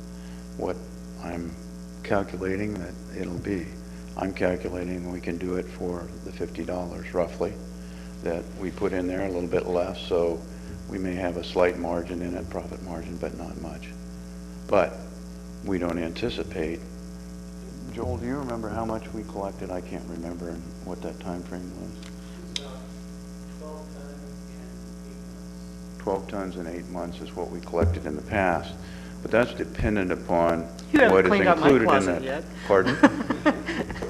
[SPEAKER 10] what I'm calculating that it'll be. I'm calculating we can do it for the $50 roughly that we put in there, a little bit less, so we may have a slight margin in it, profit margin, but not much. But we don't anticipate. Joel, do you remember how much we collected? I can't remember what that time frame was. 12 tons in 8 months is what we collected in the past, but that's dependent upon
[SPEAKER 8] You haven't
[SPEAKER 10] what is
[SPEAKER 8] cleaned out my
[SPEAKER 10] included in
[SPEAKER 8] closet
[SPEAKER 10] that.
[SPEAKER 8] yet.
[SPEAKER 10] Pardon?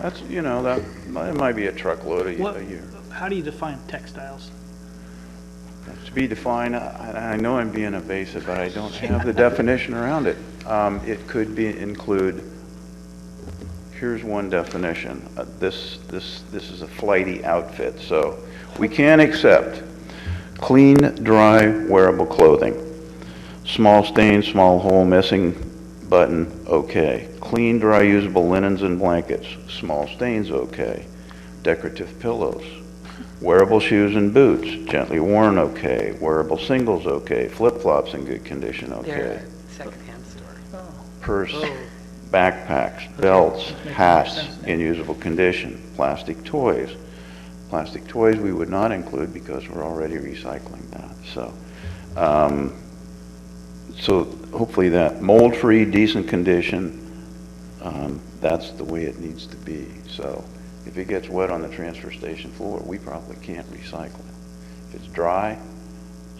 [SPEAKER 10] That's, you know, that might be a truckload a year.
[SPEAKER 2] How do you define textiles?
[SPEAKER 10] To be defined, I know I'm being evasive, but I don't have the definition around it. It could include, here's one definition. This is a flighty outfit, so we can accept clean, dry, wearable clothing. Small stain, small hole, missing button, okay. Clean, dry, usable linens and blankets. Small stains, okay. Decorative pillows. Wearable shoes and boots, gently worn, okay. Wearable singles, okay. Flip-flops in good condition,
[SPEAKER 8] They're
[SPEAKER 10] okay.
[SPEAKER 8] a secondhand store.
[SPEAKER 10] Purse,
[SPEAKER 2] Oh.
[SPEAKER 10] backpacks, belts,
[SPEAKER 2] That makes
[SPEAKER 10] hats
[SPEAKER 2] sense now.
[SPEAKER 10] in usable condition. Plastic toys. Plastic toys we would not include because we're already recycling that. So hopefully that mold-free, decent condition, that's the way it needs to be. So if it gets wet on the transfer station floor, we probably can't recycle it. If it's dry,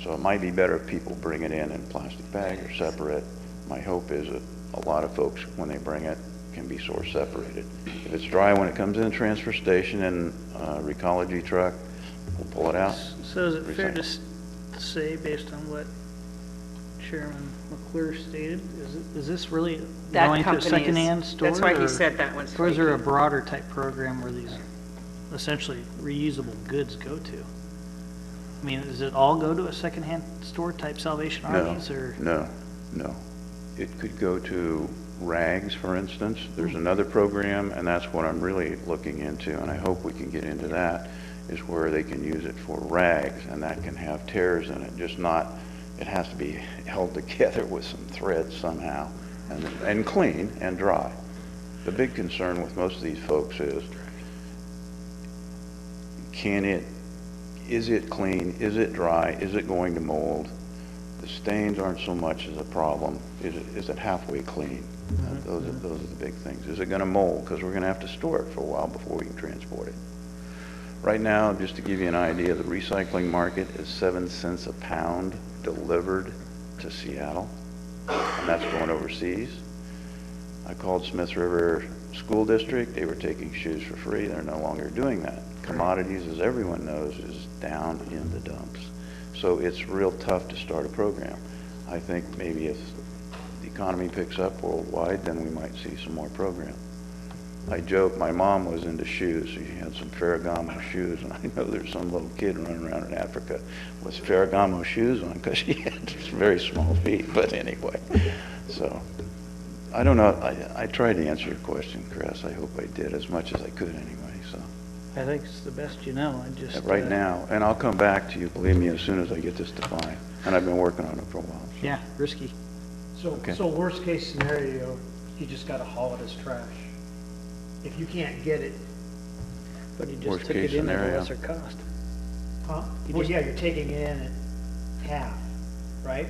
[SPEAKER 10] so it might be better if people bring it in plastic bag or separate. My hope is that a lot of folks, when they bring it, can be source separated. If it's dry when it comes in the transfer station in a Recology truck, we'll pull it out.
[SPEAKER 2] So is it fair to
[SPEAKER 10] recycle.
[SPEAKER 2] say, based on what Chairman McClure stated, is this really
[SPEAKER 8] That
[SPEAKER 2] going to a
[SPEAKER 8] company is-
[SPEAKER 2] secondhand store?
[SPEAKER 8] That's why he
[SPEAKER 2] or-
[SPEAKER 8] said that one's
[SPEAKER 2] Or is there a
[SPEAKER 8] fake.
[SPEAKER 2] broader type program where these essentially reusable goods go to? I mean, does it all go to a secondhand store type Salvation Armies or?
[SPEAKER 10] No. It could go to rags, for instance. There's another program, and that's what I'm really looking into, and I hope we can get into that, is where they can use it for rags, and that can have tears in it, just not, it has to be held together with some thread somehow, and clean and dry. The big concern with most of these folks is, is it clean, is it dry, is it going to mold? The stains aren't so much as a problem, is it halfway clean? Those are the big things. Is it going to mold? Because we're going to have to store it for a while before we can transport it. Right now, just to give you an idea, the recycling market is 7 cents a pound delivered to Seattle, and that's going overseas. I called Smith River School District. They were taking shoes for free. They're no longer doing that. Commodities, as everyone knows, is down in the dumps. So it's real tough to start a program. I think maybe if the economy picks up worldwide, then we might see some more program. I joke, my mom was into shoes. She had some Ferragamo shoes, and I know there's some little kid running around in Africa with Ferragamo shoes on because she had very small feet. But anyway, so I don't know, I tried to answer your question, Chris. I hope I did as much as I could anyway, so.
[SPEAKER 2] I think it's the best you know, I just.
[SPEAKER 10] Right now, and I'll come back to you, believe me, as soon as I get this defined. And I've been working on it for a while. so.
[SPEAKER 2] Yeah, risky.
[SPEAKER 10] Okay.
[SPEAKER 11] So worst case scenario, you just gotta haul it as trash. If you can't get it,
[SPEAKER 2] But you just
[SPEAKER 10] Worst
[SPEAKER 2] took
[SPEAKER 10] case
[SPEAKER 2] it in at a
[SPEAKER 10] scenario.
[SPEAKER 2] lesser cost.
[SPEAKER 11] huh?
[SPEAKER 2] You
[SPEAKER 11] Well,
[SPEAKER 2] just-
[SPEAKER 11] yeah, you're taking it in at half, right?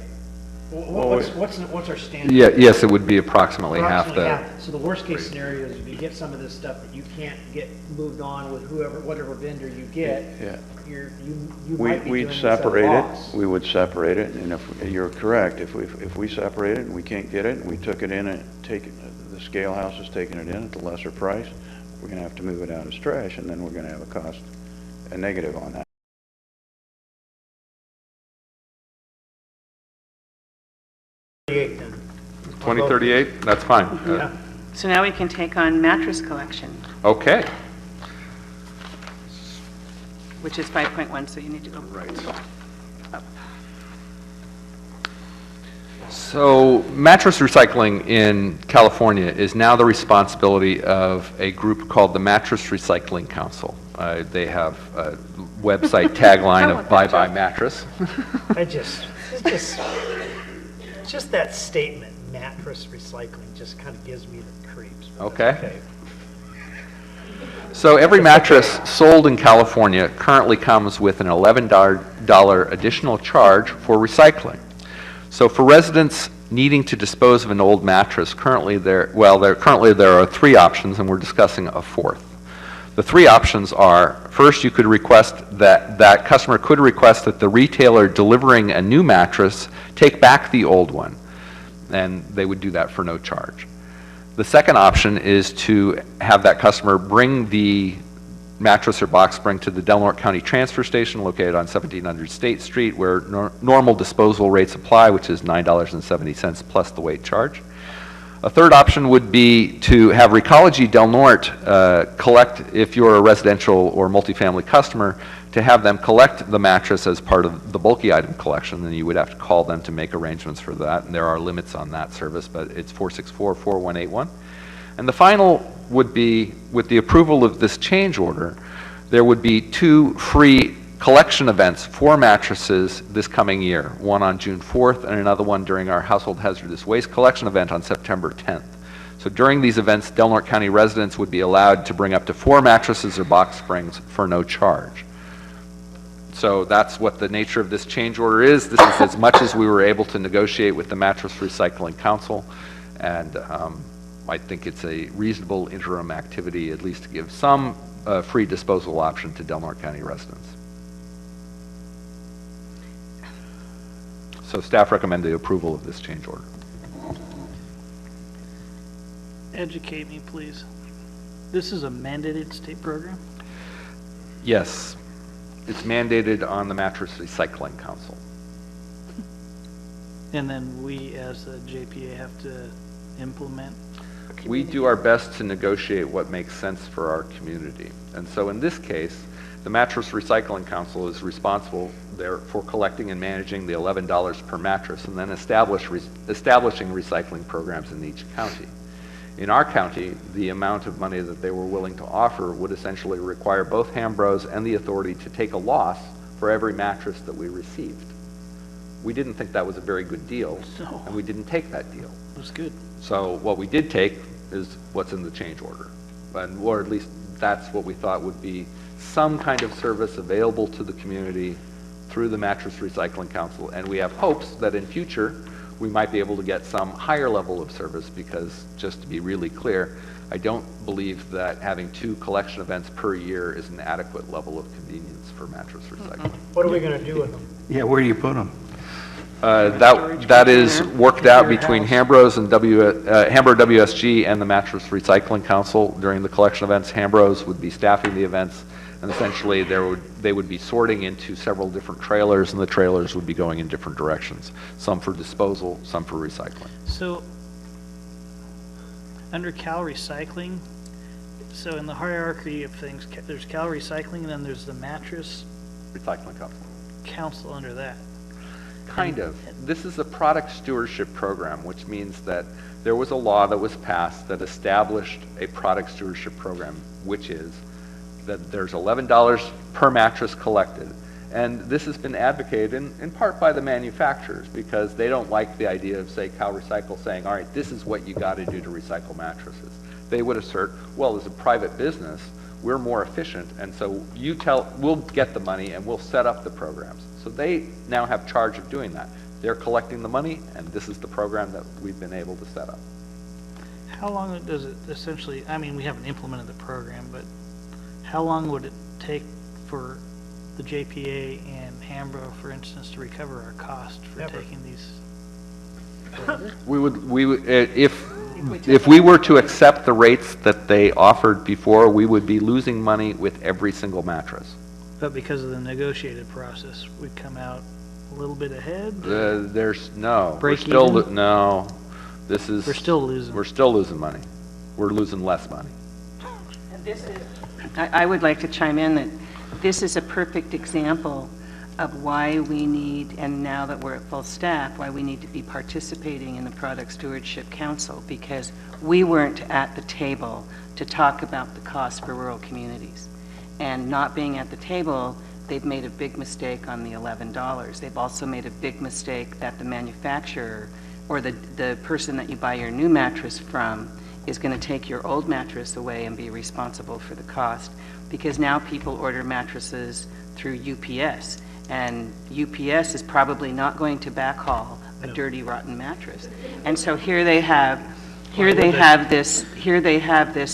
[SPEAKER 10] Well,
[SPEAKER 11] What's our standard?
[SPEAKER 4] Yeah, yes, it would be approximately half
[SPEAKER 11] Approximately
[SPEAKER 4] the,
[SPEAKER 11] half. So the worst case scenario is if you get some of this stuff that you can't get moved on with whatever vendor you get,
[SPEAKER 10] Yeah.
[SPEAKER 11] you might be doing
[SPEAKER 10] We'd
[SPEAKER 11] this at a
[SPEAKER 10] separate
[SPEAKER 11] loss.
[SPEAKER 10] it, we would separate it, and if, you're correct, if we separate it and we can't get it, and we took it in and the scale house is taking it in at the lesser price, we're gonna have to move it out as trash, and then we're gonna have a negative on that.
[SPEAKER 11] Then.
[SPEAKER 4] 2038, that's fine.
[SPEAKER 11] Yeah.
[SPEAKER 8] So now we can take on mattress collection,
[SPEAKER 4] Okay.
[SPEAKER 8] which is 5.1, so you need to go. Right.
[SPEAKER 4] So mattress recycling in California is now the responsibility of a group called the Mattress Recycling Council. They have a website tagline of "Bye Bye Mattress."
[SPEAKER 11] Just that statement, mattress recycling, just kind of gives me the creeps. but
[SPEAKER 4] Okay.
[SPEAKER 11] that's
[SPEAKER 4] So every mattress sold in California currently comes with an $11 additional charge for recycling. So for residents needing to dispose of an old mattress, currently there are three options, and we're discussing a fourth. The three options are, first, you could request that customer could request that the retailer delivering a new mattress take back the old one, and they would do that for no charge. The second option is to have that customer bring the mattress or box spring to the Del Norte County Transfer Station located on 1700 State Street, where normal disposal rates apply, which is $9.70 plus the weight charge. A third option would be to have Recology Del Norte collect, if you're a residential or multifamily customer, to have them collect the mattress as part of the bulky item collection. Then you would have to call them to make arrangements for that, and there are limits on that service, but it's 464-4181. And the final would be, with the approval of this change order, there would be 2 free collection events for mattresses this coming year, one on June 4th and another one during our household hazardous waste collection event on September 10th. So during these events, Del Norte County residents would be allowed to bring up to 4 mattresses or box springs for no charge. So that's what the nature of this change order is. This is as much as we were able to negotiate with the Mattress Recycling Council, and I think it's a reasonable interim activity, at least to give some free disposal option to Del Norte County residents. So staff recommend the approval of this change order.
[SPEAKER 2] Educate me, please. This is a mandated state program?
[SPEAKER 4] Yes, it's mandated on the Mattress Recycling Council.
[SPEAKER 2] And then we, as the JPA, have to implement?
[SPEAKER 4] We do our best to negotiate what makes sense for our community. And so in this case, the Mattress Recycling Council is responsible there for collecting and managing the $11 per mattress, and then establishing recycling programs in each county. In our county, the amount of money that they were willing to offer would essentially require both Hambros and the authority to take a loss for every mattress that we received. We didn't think that was a very good deal,
[SPEAKER 2] No.
[SPEAKER 4] and we didn't take that deal.
[SPEAKER 2] That's good.
[SPEAKER 4] So what we did take is what's in the change order, or at least that's what we thought would be some kind of service available to the community through the Mattress Recycling Council. And we have hopes that in future, we might be able to get some higher level of service, because just to be really clear, I don't believe that having 2 collection events per year is an adequate level of convenience for mattress recycling.
[SPEAKER 11] What are we gonna do with them?
[SPEAKER 5] Yeah, where do you put them?
[SPEAKER 4] That is worked out between Hambros and Hambro WSG and the Mattress Recycling Council during the collection events. Hambros would be staffing the events, and essentially they would be sorting into several different trailers, and the trailers would be going in different directions, some for disposal, some for recycling.
[SPEAKER 2] So, under Cal Recycling, so in the hierarchy of things, there's Cal Recycling, and then there's the Mattress
[SPEAKER 4] Recycling Council.
[SPEAKER 2] Council under that.
[SPEAKER 4] Kind of. This is a product stewardship program, which means that there was a law that was passed that established a product stewardship program, which is that there's $11 per mattress collected. And this has been advocated in part by the manufacturers because they don't like the idea of, say, Cal Recycle saying, all right, this is what you got to do to recycle mattresses. They would assert, well, as a private business, we're more efficient, and so we'll get the money and we'll set up the programs. So they now have charge of doing that. They're collecting the money, and this is the program that we've been able to set up.
[SPEAKER 2] How long does it essentially, I mean, we haven't implemented the program, but how long would it take for the JPA and Hambro, for instance, to recover our cost for taking these?
[SPEAKER 4] If we were to accept the rates that they offered before, we would be losing money with every single mattress.
[SPEAKER 2] But because of the negotiated process, we'd come out a little bit ahead?
[SPEAKER 4] No.
[SPEAKER 2] Break
[SPEAKER 4] We're still,
[SPEAKER 2] even?
[SPEAKER 4] no. This is.
[SPEAKER 2] We're still losing.
[SPEAKER 4] We're still losing money. We're losing less money.
[SPEAKER 8] And this is, I would like to chime in that this is a perfect example of why we need, and now that we're at full staff, why we need to be participating in the Product Stewardship Council, because we weren't at the table to talk about the cost for rural communities. And not being at the table, they've made a big mistake on the $11. They've also made a big mistake that the manufacturer or the person that you buy your new mattress from is going to take your old mattress away and be responsible for the cost, because now people order mattresses through UPS, and UPS is probably not going to backhaul a dirty, rotten mattress. And so here they have this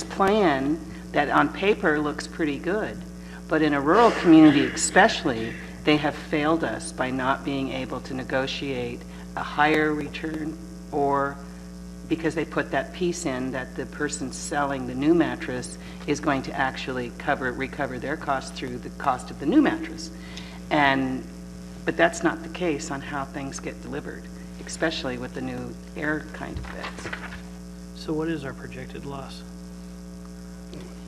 [SPEAKER 8] plan that on paper looks pretty good, but in a rural community especially, they have failed us by not being able to negotiate a higher return, or because they put that piece in that the person selling the new mattress is going to actually recover their costs through the cost of the new mattress. But that's not the case on how things get delivered, especially with the new air kind of beds.
[SPEAKER 2] So what is our projected loss?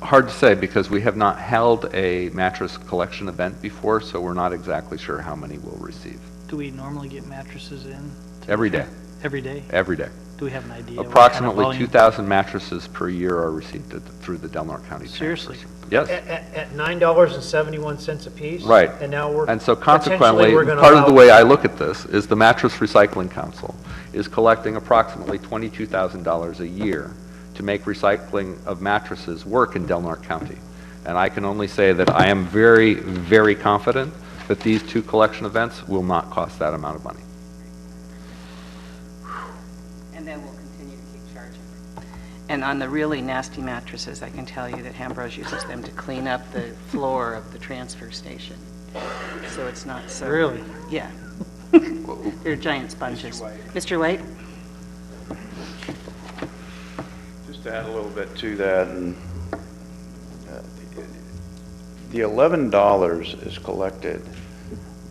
[SPEAKER 4] Hard to say because we have not held a mattress collection event before, so we're not exactly sure how many we'll receive.
[SPEAKER 2] Do we normally get mattresses in?
[SPEAKER 4] Every day.
[SPEAKER 2] Every day?
[SPEAKER 4] Every day.
[SPEAKER 2] Do we have an idea?
[SPEAKER 4] Approximately 2,000 mattresses per year are received through the Del Norte County
[SPEAKER 2] Seriously?
[SPEAKER 4] Transfer. Yes.
[SPEAKER 11] At $9.71 a piece?
[SPEAKER 4] Right.
[SPEAKER 11] And now we're.
[SPEAKER 4] And so
[SPEAKER 11] potentially
[SPEAKER 4] consequently,
[SPEAKER 11] we're gonna
[SPEAKER 4] part of the
[SPEAKER 11] allow-
[SPEAKER 4] way I look at this is the Mattress Recycling Council is collecting approximately $22,000 a year to make recycling of mattresses work in Del Norte County. And I can only say that I am very, very confident that these two collection events will not cost that amount of money.
[SPEAKER 8] And then we'll continue to keep charging. And on the really nasty mattresses, I can tell you that Hambros uses them to clean up the floor of the transfer station. So it's not so.
[SPEAKER 2] Really?
[SPEAKER 8] Yeah. They're giant sponges. Mr. White?
[SPEAKER 10] Just to add a little bit to that, and the $11 is collected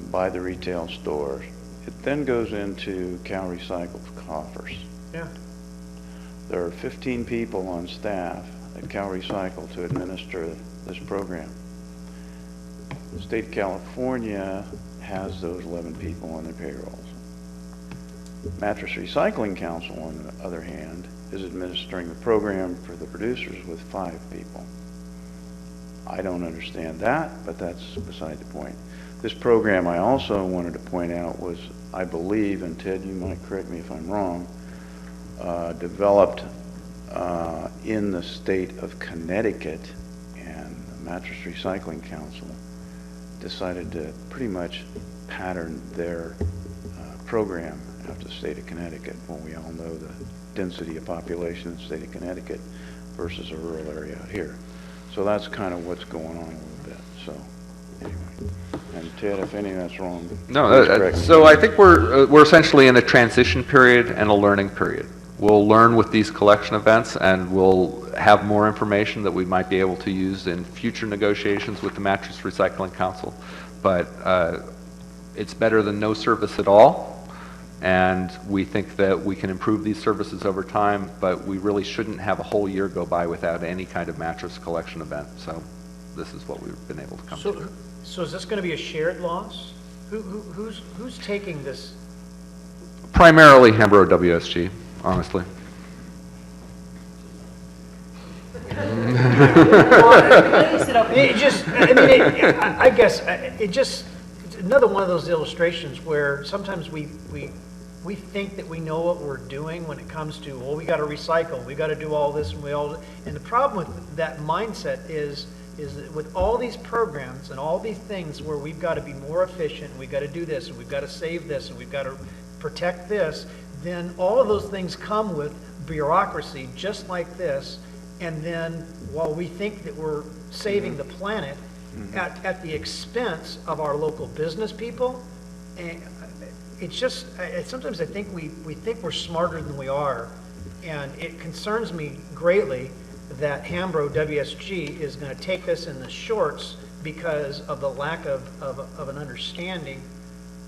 [SPEAKER 10] by the retail stores. It then goes into Cal Recycle's coffers.
[SPEAKER 11] Yeah.
[SPEAKER 10] There are 15 people on staff at Cal Recycle to administer this program. The state of California has those 11 people on their payrolls. Mattress Recycling Council, on the other hand, is administering the program for the producers with 5 people. I don't understand that, but that's beside the point. This program, I also wanted to point out, was, I believe, and Ted, you might correct me if I'm wrong, developed in the state of Connecticut, and the Mattress Recycling Council decided to pretty much pattern their program after the state of Connecticut, when we all know the density of population in the state of Connecticut versus a rural area out here. So that's kind of what's going on a little bit. So anyway, and Ted, if any of that's wrong,
[SPEAKER 4] No,
[SPEAKER 10] please correct me.
[SPEAKER 4] so I think we're essentially in a transition period and a learning period. We'll learn with these collection events, and we'll have more information that we might be able to use in future negotiations with the Mattress Recycling Council. But it's better than no service at all, and we think that we can improve these services over time, but we really shouldn't have a whole year go by without any kind of mattress collection event. So this is what we've been able to come to.
[SPEAKER 11] So is this going to be a shared loss? Who's taking this?
[SPEAKER 4] Primarily Hambro WSG, honestly.
[SPEAKER 11] I guess, it's another one of those illustrations where sometimes we think that we know what we're doing when it comes to, well, we got to recycle, we got to do all this, and the problem with that mindset is that with all these programs and all these things where we've got to be more efficient, and we've got to do this, and we've got to save this, and we've got to protect this, then all of those things come with bureaucracy just like this. And then while we think that we're saving the planet at the expense of our local business people, and it's just, sometimes I think we think we're smarter than we are. And it concerns me greatly that Hambro WSG is going to take this in the shorts because of the lack of an understanding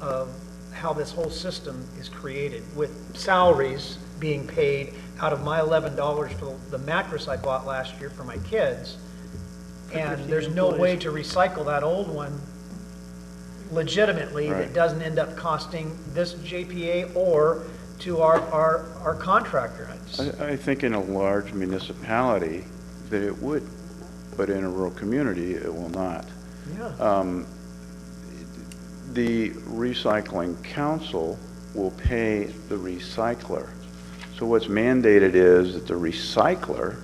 [SPEAKER 11] of how this whole system is created, with salaries being paid out of my $11 for the mattress I bought last year for my kids, and there's no way to recycle that old one legitimately that doesn't end up costing this JPA or to our contractor.
[SPEAKER 10] I think in a large municipality that it would, but in a rural community, it will not.
[SPEAKER 11] Yeah.
[SPEAKER 10] The recycling council will pay the recycler. So what's mandated is that the recycler,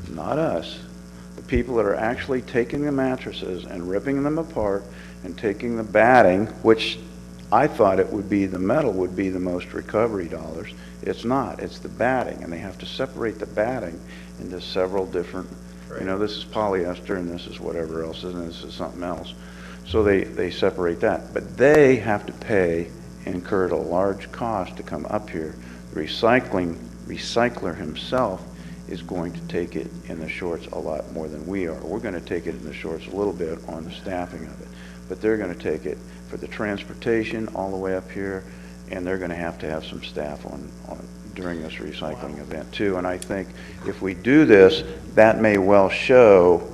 [SPEAKER 10] not us, the people that are actually taking the mattresses and ripping them apart and taking the batting, which I thought it would be the metal would be the most recovery dollars. It's not. It's the batting, and they have to separate the batting into several different, you know, this is polyester and this is whatever else, and this is something else. So they separate that. But they have to pay, incur a large cost to come up here. The recycler himself is going to take it in the shorts a lot more than we are. We're going to take it in the shorts a little bit on the staffing of it, but they're going to take it for the transportation all the way up here, and they're going to have some staff on during this recycling event too. And I think if we do this, that may well show,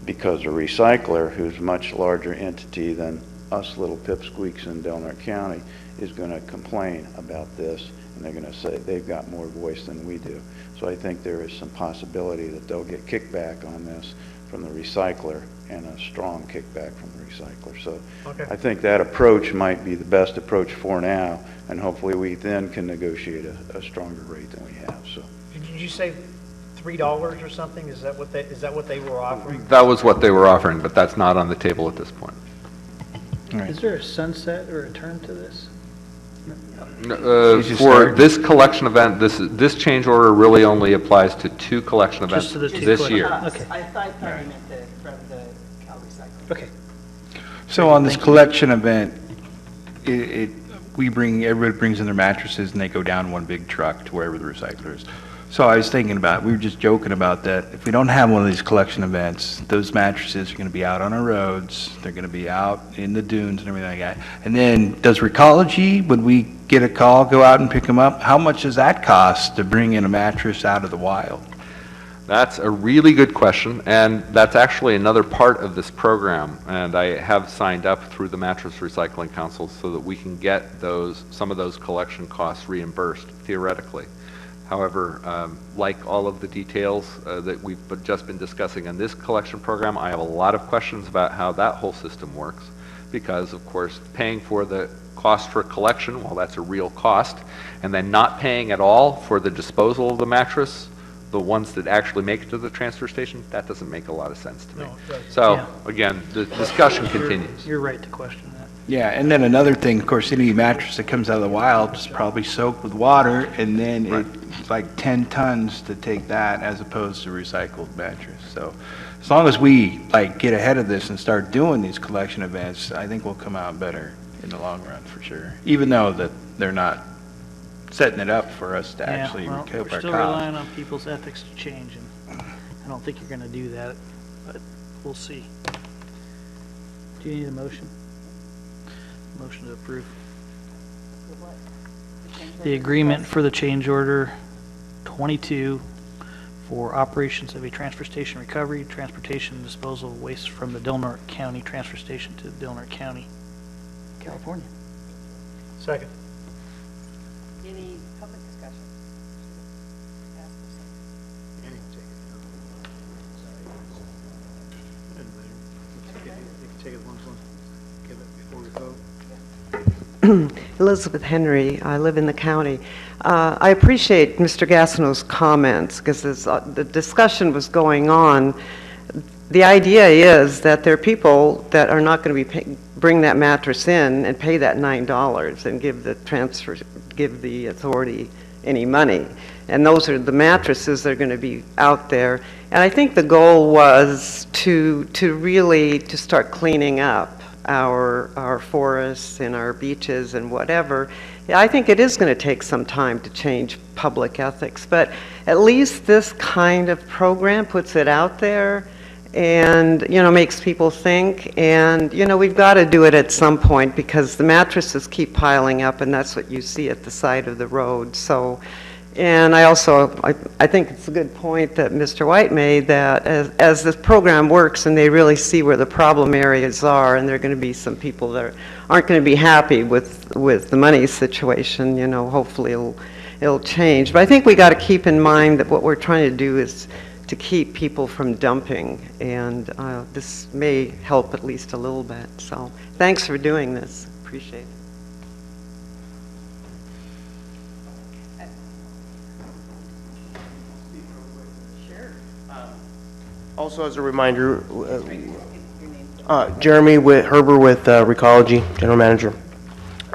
[SPEAKER 10] because a recycler who's a much larger entity than us little pipsqueaks in Delaware County is going to complain about this, and they're going to say they've got more voice than we do. So I think there is some possibility that they'll get kickback on this from the recycler, and a strong kickback from the recycler. So I think that approach might be the best approach for now, and hopefully we then can negotiate a stronger rate than we have. So
[SPEAKER 11] Did you say $3 or something? Is that what they were offering?
[SPEAKER 4] That was what they were offering, but that's not on the table at this point.
[SPEAKER 2] Is there a sunset or a term to this?
[SPEAKER 4] For this collection event, this change order really only applies to 2 collection events
[SPEAKER 2] Just to the 2
[SPEAKER 4] this
[SPEAKER 2] collection.
[SPEAKER 4] year.
[SPEAKER 2] Okay.
[SPEAKER 1] I thought you meant the Cal Recycling.
[SPEAKER 2] Okay.
[SPEAKER 5] So on this collection event, everybody brings in their mattresses and they go down one big truck to wherever the recycler is. So I was thinking about, we were just joking about that, if we don't have one of these collection events, those mattresses are going to be out on our roads, they're going to be out in the dunes and everything like that. And then, does Recology, would we get a call, go out and pick them up? How much does that cost to bring in a mattress out of the wild?
[SPEAKER 4] That's a really good question, and that's actually another part of this program. And I have signed up through the Mattress Recycling Council so that we can get some of those collection costs reimbursed, theoretically. However, like all of the details that we've just been discussing in this collection program, I have a lot of questions about how that whole system works, because, of course, paying for the cost for collection, well, that's a real cost, and then not paying at all for the disposal of the mattress, the ones that actually make it to the transfer station, that doesn't make a lot of sense to me.
[SPEAKER 11] No, it doesn't.
[SPEAKER 4] So, again, the discussion continues.
[SPEAKER 2] You're right to question that.
[SPEAKER 5] Yeah, and then another thing, of course, any mattress that comes out of the wild is probably soaked with water, and then it's like 10 tons to take that as opposed to recycled mattress. So as long as we get ahead of this and start doing these collection events, I think we'll come out better in the long run for sure, even though that they're not setting it up for us to actually recoup our
[SPEAKER 2] We're still
[SPEAKER 5] costs.
[SPEAKER 2] relying on people's ethics to change, and I don't think you're going to do that, but we'll see. Do you need a motion? Motion to approve. The agreement for the change order 22 for operations of a transfer station recovery, transportation, and disposal of waste from the Delaware County transfer station to Delaware County.
[SPEAKER 5] California.
[SPEAKER 11] Second.
[SPEAKER 1] Any public discussion? Ask for some.
[SPEAKER 12] Elizabeth Henry, I live in the county. I appreciate Mr. Gastineau's comments, because as the discussion was going on, the idea is that there are people that are not going to bring that mattress in and pay that $9 and give the authority any money. And those are the mattresses that are going to be out there. And I think the goal was to really start cleaning up our forests and our beaches and whatever. Yeah, I think it is going to take some time to change public ethics, but at least this kind of program puts it out there and, you know, makes people think. And, you know, we've got to do it at some point because the mattresses keep piling up, and that's what you see at the side of the road. So, and I think it's a good point that Mr. White made, that as this program works and they really see where the problem areas are, and there are going to be some people that aren't going to be happy with the money situation, you know, hopefully it'll change. But I think we got to keep in mind that what we're trying to do is to keep people from dumping, and this may help at least a little bit. So thanks for doing this. Appreciate it.
[SPEAKER 9] Also, as a reminder, Jeremy Herber with Recology, General Manager.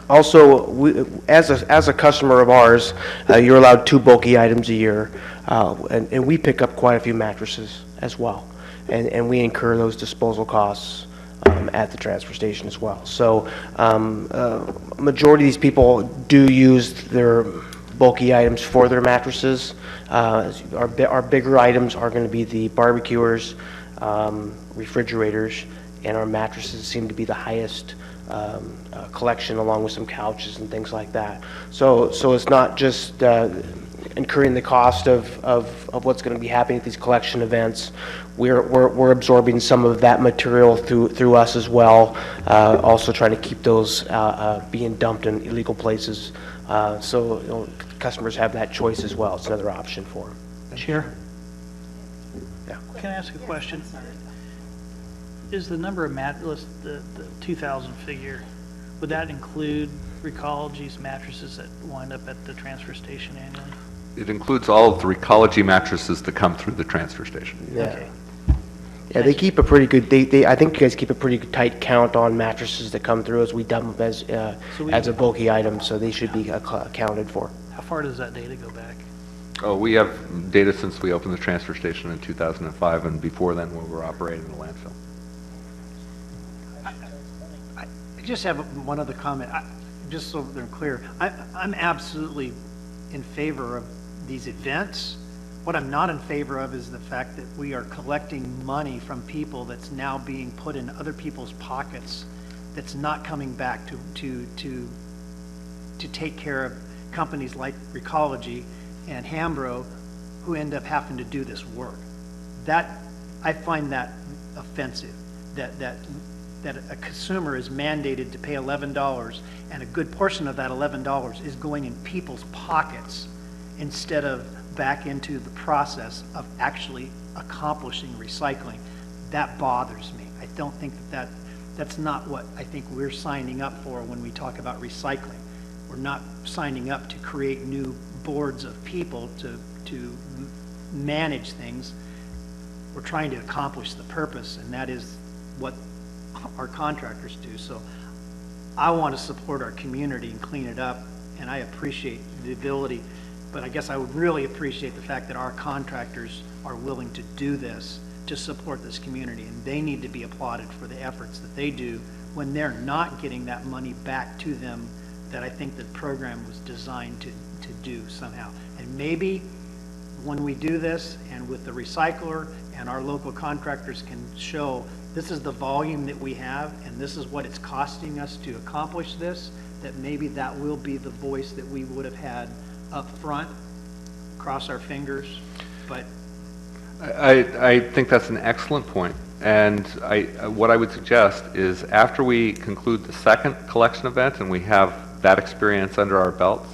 [SPEAKER 9] Also, as a customer of ours, you're allowed 2 bulky items a year, and we pick up quite a few mattresses as well, and we incur those disposal costs at the transfer station as well. So, majority of these people do use their bulky items for their mattresses. Our bigger items are going to be the barbecuers, refrigerators, and our mattresses seem to be the highest collection, along with some couches and things like that. So it's not just incurring the cost of what's going to be happening at these collection events. We're absorbing some of that material through us as well. Also trying to keep those being dumped in illegal places. So, you know, customers have that choice as well. It's another option for them.
[SPEAKER 11] Chair?
[SPEAKER 9] Yeah.
[SPEAKER 11] Can I ask a question? Is the number of the 2,000 figure, would that include Recology's mattresses that wind up at the transfer station annually?
[SPEAKER 4] It includes all of the Recology mattresses that come through the transfer station.
[SPEAKER 9] Yeah.
[SPEAKER 11] Okay.
[SPEAKER 9] Yeah, they keep a pretty good, I think you guys keep a pretty tight count on mattresses that come through as we dump them as a bulky item, so they should be accounted for.
[SPEAKER 11] How far does that data go back?
[SPEAKER 4] Oh, we have data since we opened the transfer station in 2005, and before then when we were operating the landfill.
[SPEAKER 11] I just have one other comment, just so they're clear. I'm absolutely in favor of these events. What I'm not in favor of is the fact that we are collecting money from people that's now being put in other people's pockets, that's not coming back to take care of companies like Recology and Hambro, who end up having to do this work. I find that offensive, that a consumer is mandated to pay $11, and a good portion of that $11 is going in people's pockets instead of back into the process of actually accomplishing recycling. That bothers me. I don't think that's not what I think we're signing up for when we talk about recycling. We're not signing up to create new boards of people to manage things. We're trying to accomplish the purpose, and that is what our contractors do. So I want to support our community and clean it up, and I appreciate the ability, but I guess I would really appreciate the fact that our contractors are willing to do this to support this community, and they need to be applauded for the efforts that they do when they're not getting that money back to them that I think the program was designed to do somehow. And maybe when we do this, and with the recycler and our local contractors can show this is the volume that we have and this is what it's costing us to accomplish this, that maybe that will be the voice that we would have had up front. Cross our fingers, but
[SPEAKER 4] I think that's an excellent point, And what I would suggest is after we conclude the second collection event and we have that experience under our belts,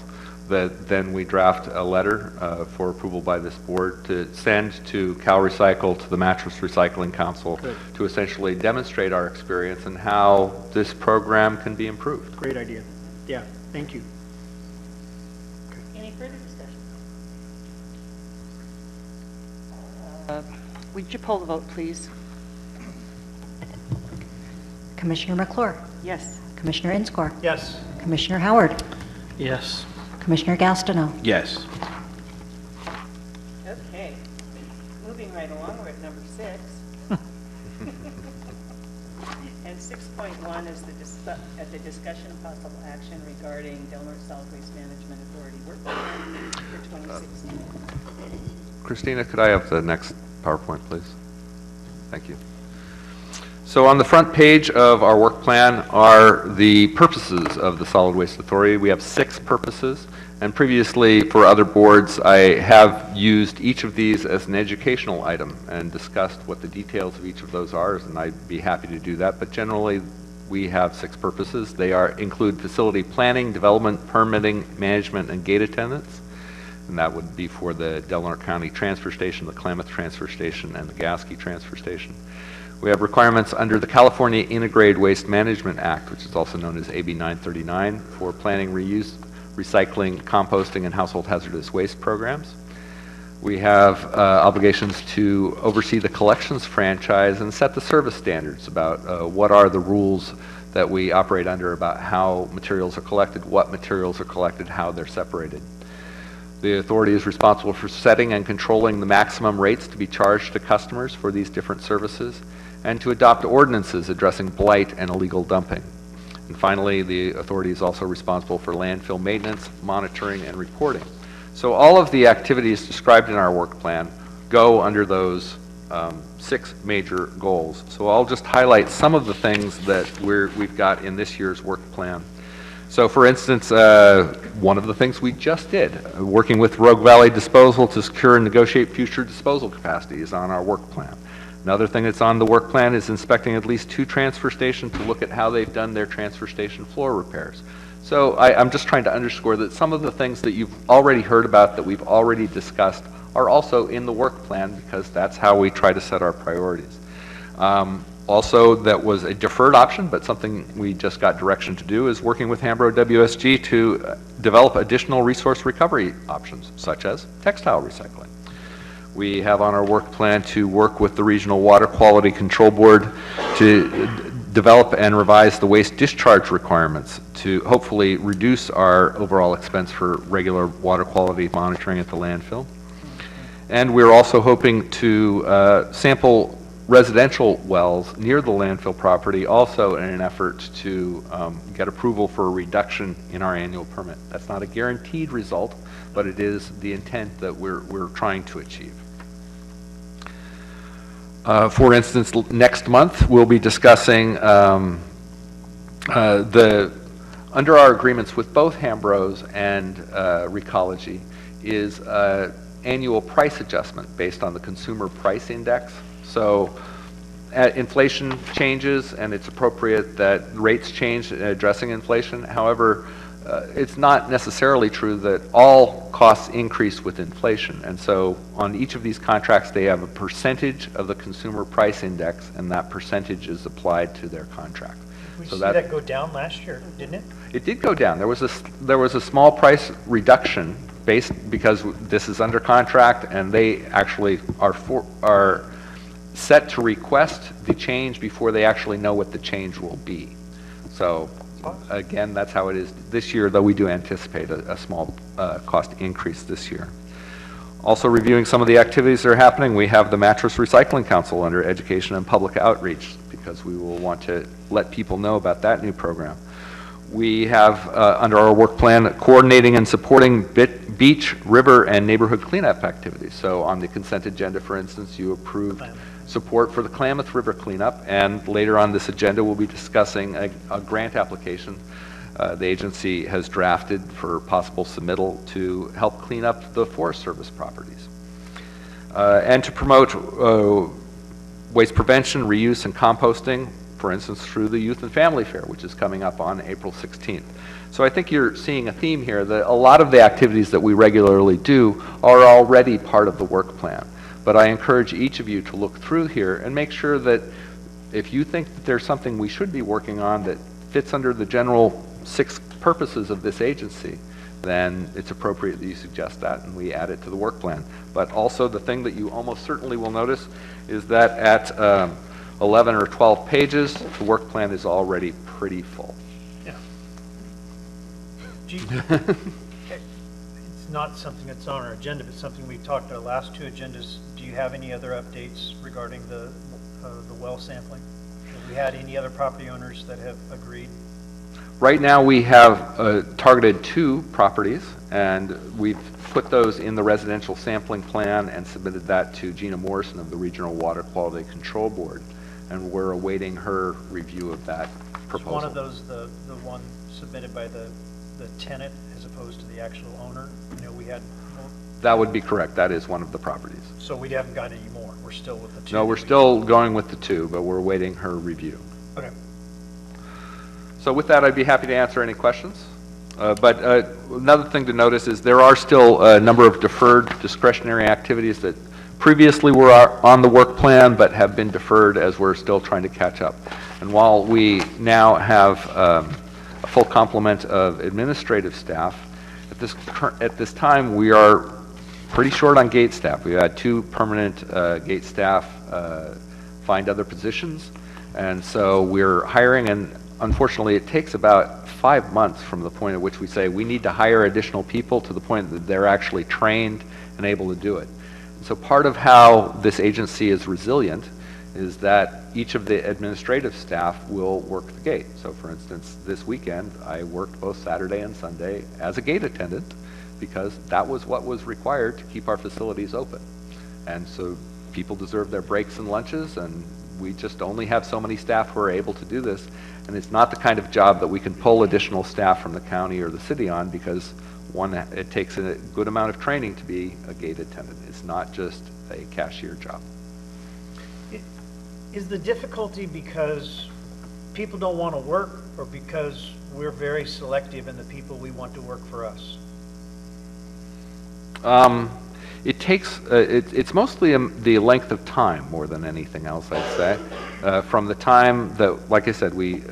[SPEAKER 4] that then we draft a letter for approval by this board to send to Cal Recycle, to the Mattress Recycling Council, to essentially demonstrate our experience and how this program can be improved.
[SPEAKER 11] Great idea. Yeah, thank you.
[SPEAKER 1] Any further discussion? Would you poll the vote, please?
[SPEAKER 6] Commissioner McClure,
[SPEAKER 1] Yes.
[SPEAKER 6] Commissioner Inscore,
[SPEAKER 11] Yes.
[SPEAKER 6] Commissioner Howard,
[SPEAKER 2] Yes.
[SPEAKER 6] Commissioner Gastineau.
[SPEAKER 5] Yes.
[SPEAKER 1] Okay. Moving right along, we're at number 6. And 6.1 is the discussion of possible action regarding Del Norte Solid Waste Management Authority work plan for 2016.
[SPEAKER 4] Christina, could I have the next PowerPoint, please? Thank you. So on the front page of our work plan are the purposes of the Solid Waste Authority. We have 6 purposes, and previously for other boards, I have used each of these as an educational item and discussed what the details of each of those are, and I'd be happy to do that. But generally, we have 6 purposes. They include facility planning, development, permitting, management, and gate attendance. And that would be for the Del Norte County Transfer Station, the Klamath Transfer Station, and the Gasky Transfer Station. We have requirements under the California Integrated Waste Management Act, which is also known as AB 939, for planning, reuse, recycling, composting, and household hazardous waste programs. We have obligations to oversee the collections franchise and set the service standards about what are the rules that we operate under about how materials are collected, what materials are collected, how they're separated. The authority is responsible for setting and controlling the maximum rates to be charged to customers for these different services, and to adopt ordinances addressing blight and illegal dumping. And finally, the authority is also responsible for landfill maintenance, monitoring, and reporting. So all of the activities described in our work plan go under those 6 major goals. So I'll just highlight some of the things that we've got in this year's work plan. So for instance, one of the things we just did, working with Rogue Valley Disposal to secure and negotiate future disposal capacity, is on our work plan. Another thing that's on the work plan is inspecting at least 2 transfer stations to look at how they've done their transfer station floor repairs. So I'm just trying to underscore that some of the things that you've already heard about, that we've already discussed, are also in the work plan, because that's how we try to set our priorities. Also, that was a deferred option, but something we just got direction to do, is working with Hambro WSG to develop additional resource recovery options, such as textile recycling. We have on our work plan to work with the Regional Water Quality Control Board to develop and revise the waste discharge requirements to hopefully reduce our overall expense for regular water quality monitoring at the landfill. And we're also hoping to sample residential wells near the landfill property, also in an effort to get approval for a reduction in our annual permit. That's not a guaranteed result, but it is the intent that we're trying to achieve. For instance, next month we'll be discussing under our agreements with both Hambros and Recology is annual price adjustment based on the Consumer Price Index. So inflation changes, and it's appropriate that rates change addressing inflation. However, it's not necessarily true that all costs increase with inflation. And so on each of these contracts, they have a percentage of the Consumer Price Index, and that percentage is applied to their contract.
[SPEAKER 11] We
[SPEAKER 4] So
[SPEAKER 11] see that go down last year, didn't it?
[SPEAKER 4] It did go down. There was a small price reduction because this is under contract, and they actually are set to request the change before they actually know what the change will be. So again, that's how it is this year, though we do anticipate a small cost increase this year. Also reviewing some of the activities that are happening, we have the Mattress Recycling Council under Education and Public Outreach, because we will want to let people know about that new program. We have, under our work plan, coordinating and supporting beach, river, and neighborhood cleanup activities. So on the consent agenda, for instance, you approved support for the Klamath River cleanup, and later on this agenda we'll be discussing a grant application the agency has drafted for possible submittal to help clean up the Forest Service properties. And to promote waste prevention, reuse, and composting, for instance, through the Youth and Family Fair, which is coming up on April 16th. So I think you're seeing a theme here that a lot of the activities that we regularly do are already part of the work plan. But I encourage each of you to look through here and make sure that if you think that there's something we should be working on that fits under the general 6 purposes of this agency, then it's appropriate that you suggest that and we add it to the work plan. But also the thing that you almost certainly will notice is that at 11 or 12 pages, the work plan is already pretty full.
[SPEAKER 11] Yeah. Gee, it's not something that's on our agenda, but something we talked about the last 2 agendas. Do you have any other updates regarding the well sampling? Have we had any other property owners that have agreed?
[SPEAKER 4] Right now, we have targeted 2 properties, and we've put those in the residential sampling plan and submitted that to Gina Morrison of the Regional Water Quality Control Board, and we're awaiting her review of that proposal.
[SPEAKER 11] Is one of those the one submitted by the tenant as opposed to the actual owner? You know, we had more.
[SPEAKER 4] That would be correct. That is one of the properties.
[SPEAKER 11] So we haven't got any more. We're still with the 2.
[SPEAKER 4] No, we're still going with the 2, but we're awaiting her review.
[SPEAKER 11] Okay.
[SPEAKER 4] So with that, I'd be happy to answer any questions. But another thing to notice is there are still a number of deferred discretionary activities that previously were on the work plan but have been deferred as we're still trying to catch up. And while we now have a full complement of administrative staff, at this time we are pretty short on gate staff. We had 2 permanent gate staff find other positions, and so we're hiring, and unfortunately it takes about 5 months from the point at which we say we need to hire additional people to the point that they're actually trained and able to do it. So part of how this agency is resilient is that each of the administrative staff will work the gate. So for instance, this weekend I worked both Saturday and Sunday as a gate attendant because that was what was required to keep our facilities open. And so people deserve their breaks and lunches, and we just only have so many staff who are able to do this. And it's not the kind of job that we can pull additional staff from the county or the city on because, one, it takes a good amount of training to be a gate attendant. It's not just a cashier job.
[SPEAKER 11] Is the difficulty because people don't want to work or because we're very selective in the people we want to work for us?
[SPEAKER 4] It takes, it's mostly the length of time more than anything else, I'd say. From the time that, like I said, we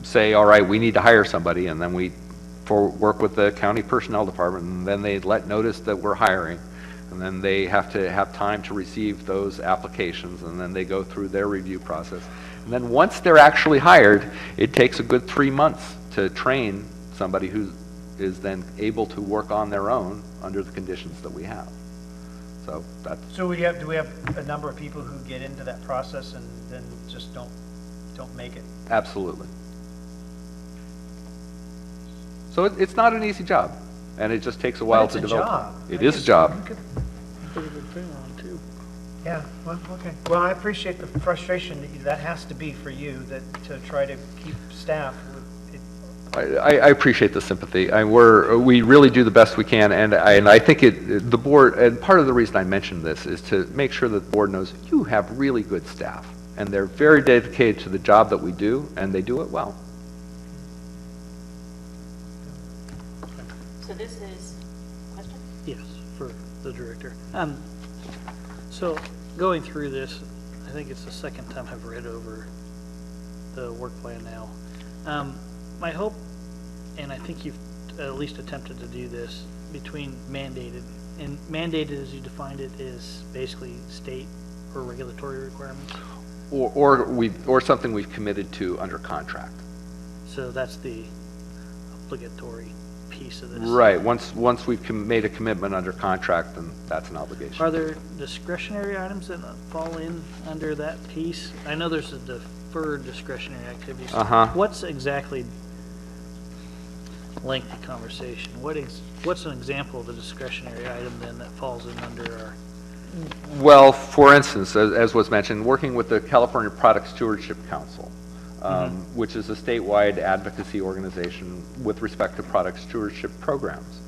[SPEAKER 4] say, all right, we need to hire somebody, and then we work with the county personnel department, and then they let notice that we're hiring, and then they have to have time to receive those applications, and then they go through their review process. And then once they're actually hired, it takes a good 3 months to train somebody who is then able to work on their own under the conditions that we have. So that's...
[SPEAKER 11] So do we have a number of people who get into that process and then just don't make it?
[SPEAKER 4] Absolutely. So it's not an easy job, and it just takes a while to develop.
[SPEAKER 11] Job.
[SPEAKER 4] It is a job.
[SPEAKER 11] Yeah, well, okay. Well, I appreciate the frustration that has to be for you to try to keep staff.
[SPEAKER 4] I appreciate the sympathy. We really do the best we can, and I think the board, and part of the reason I mentioned this is to make sure that the board knows you have really good staff, and they're very dedicated to the job that we do, and they do it well.
[SPEAKER 1] So this is, question?
[SPEAKER 2] Yes, for the director. So going through this, I think it's the second time I've read over the work plan now. My hope, and I think you've at least attempted to do this, between mandated, and mandated as you defined it is basically state or regulatory requirements?
[SPEAKER 4] Or something we've committed to under contract.
[SPEAKER 2] So that's the obligatory piece of this.
[SPEAKER 4] Right. Once we've made a commitment under contract, then that's an obligation.
[SPEAKER 2] Are there discretionary items that fall in under that piece? I know there's a deferred discretionary activities. What's exactly lengthy conversation? What's an example of a discretionary item then that falls in under our?
[SPEAKER 4] Well, for instance, as was mentioned, working with the California Product Stewardship Council, which is a statewide advocacy organization with respect to product stewardship programs.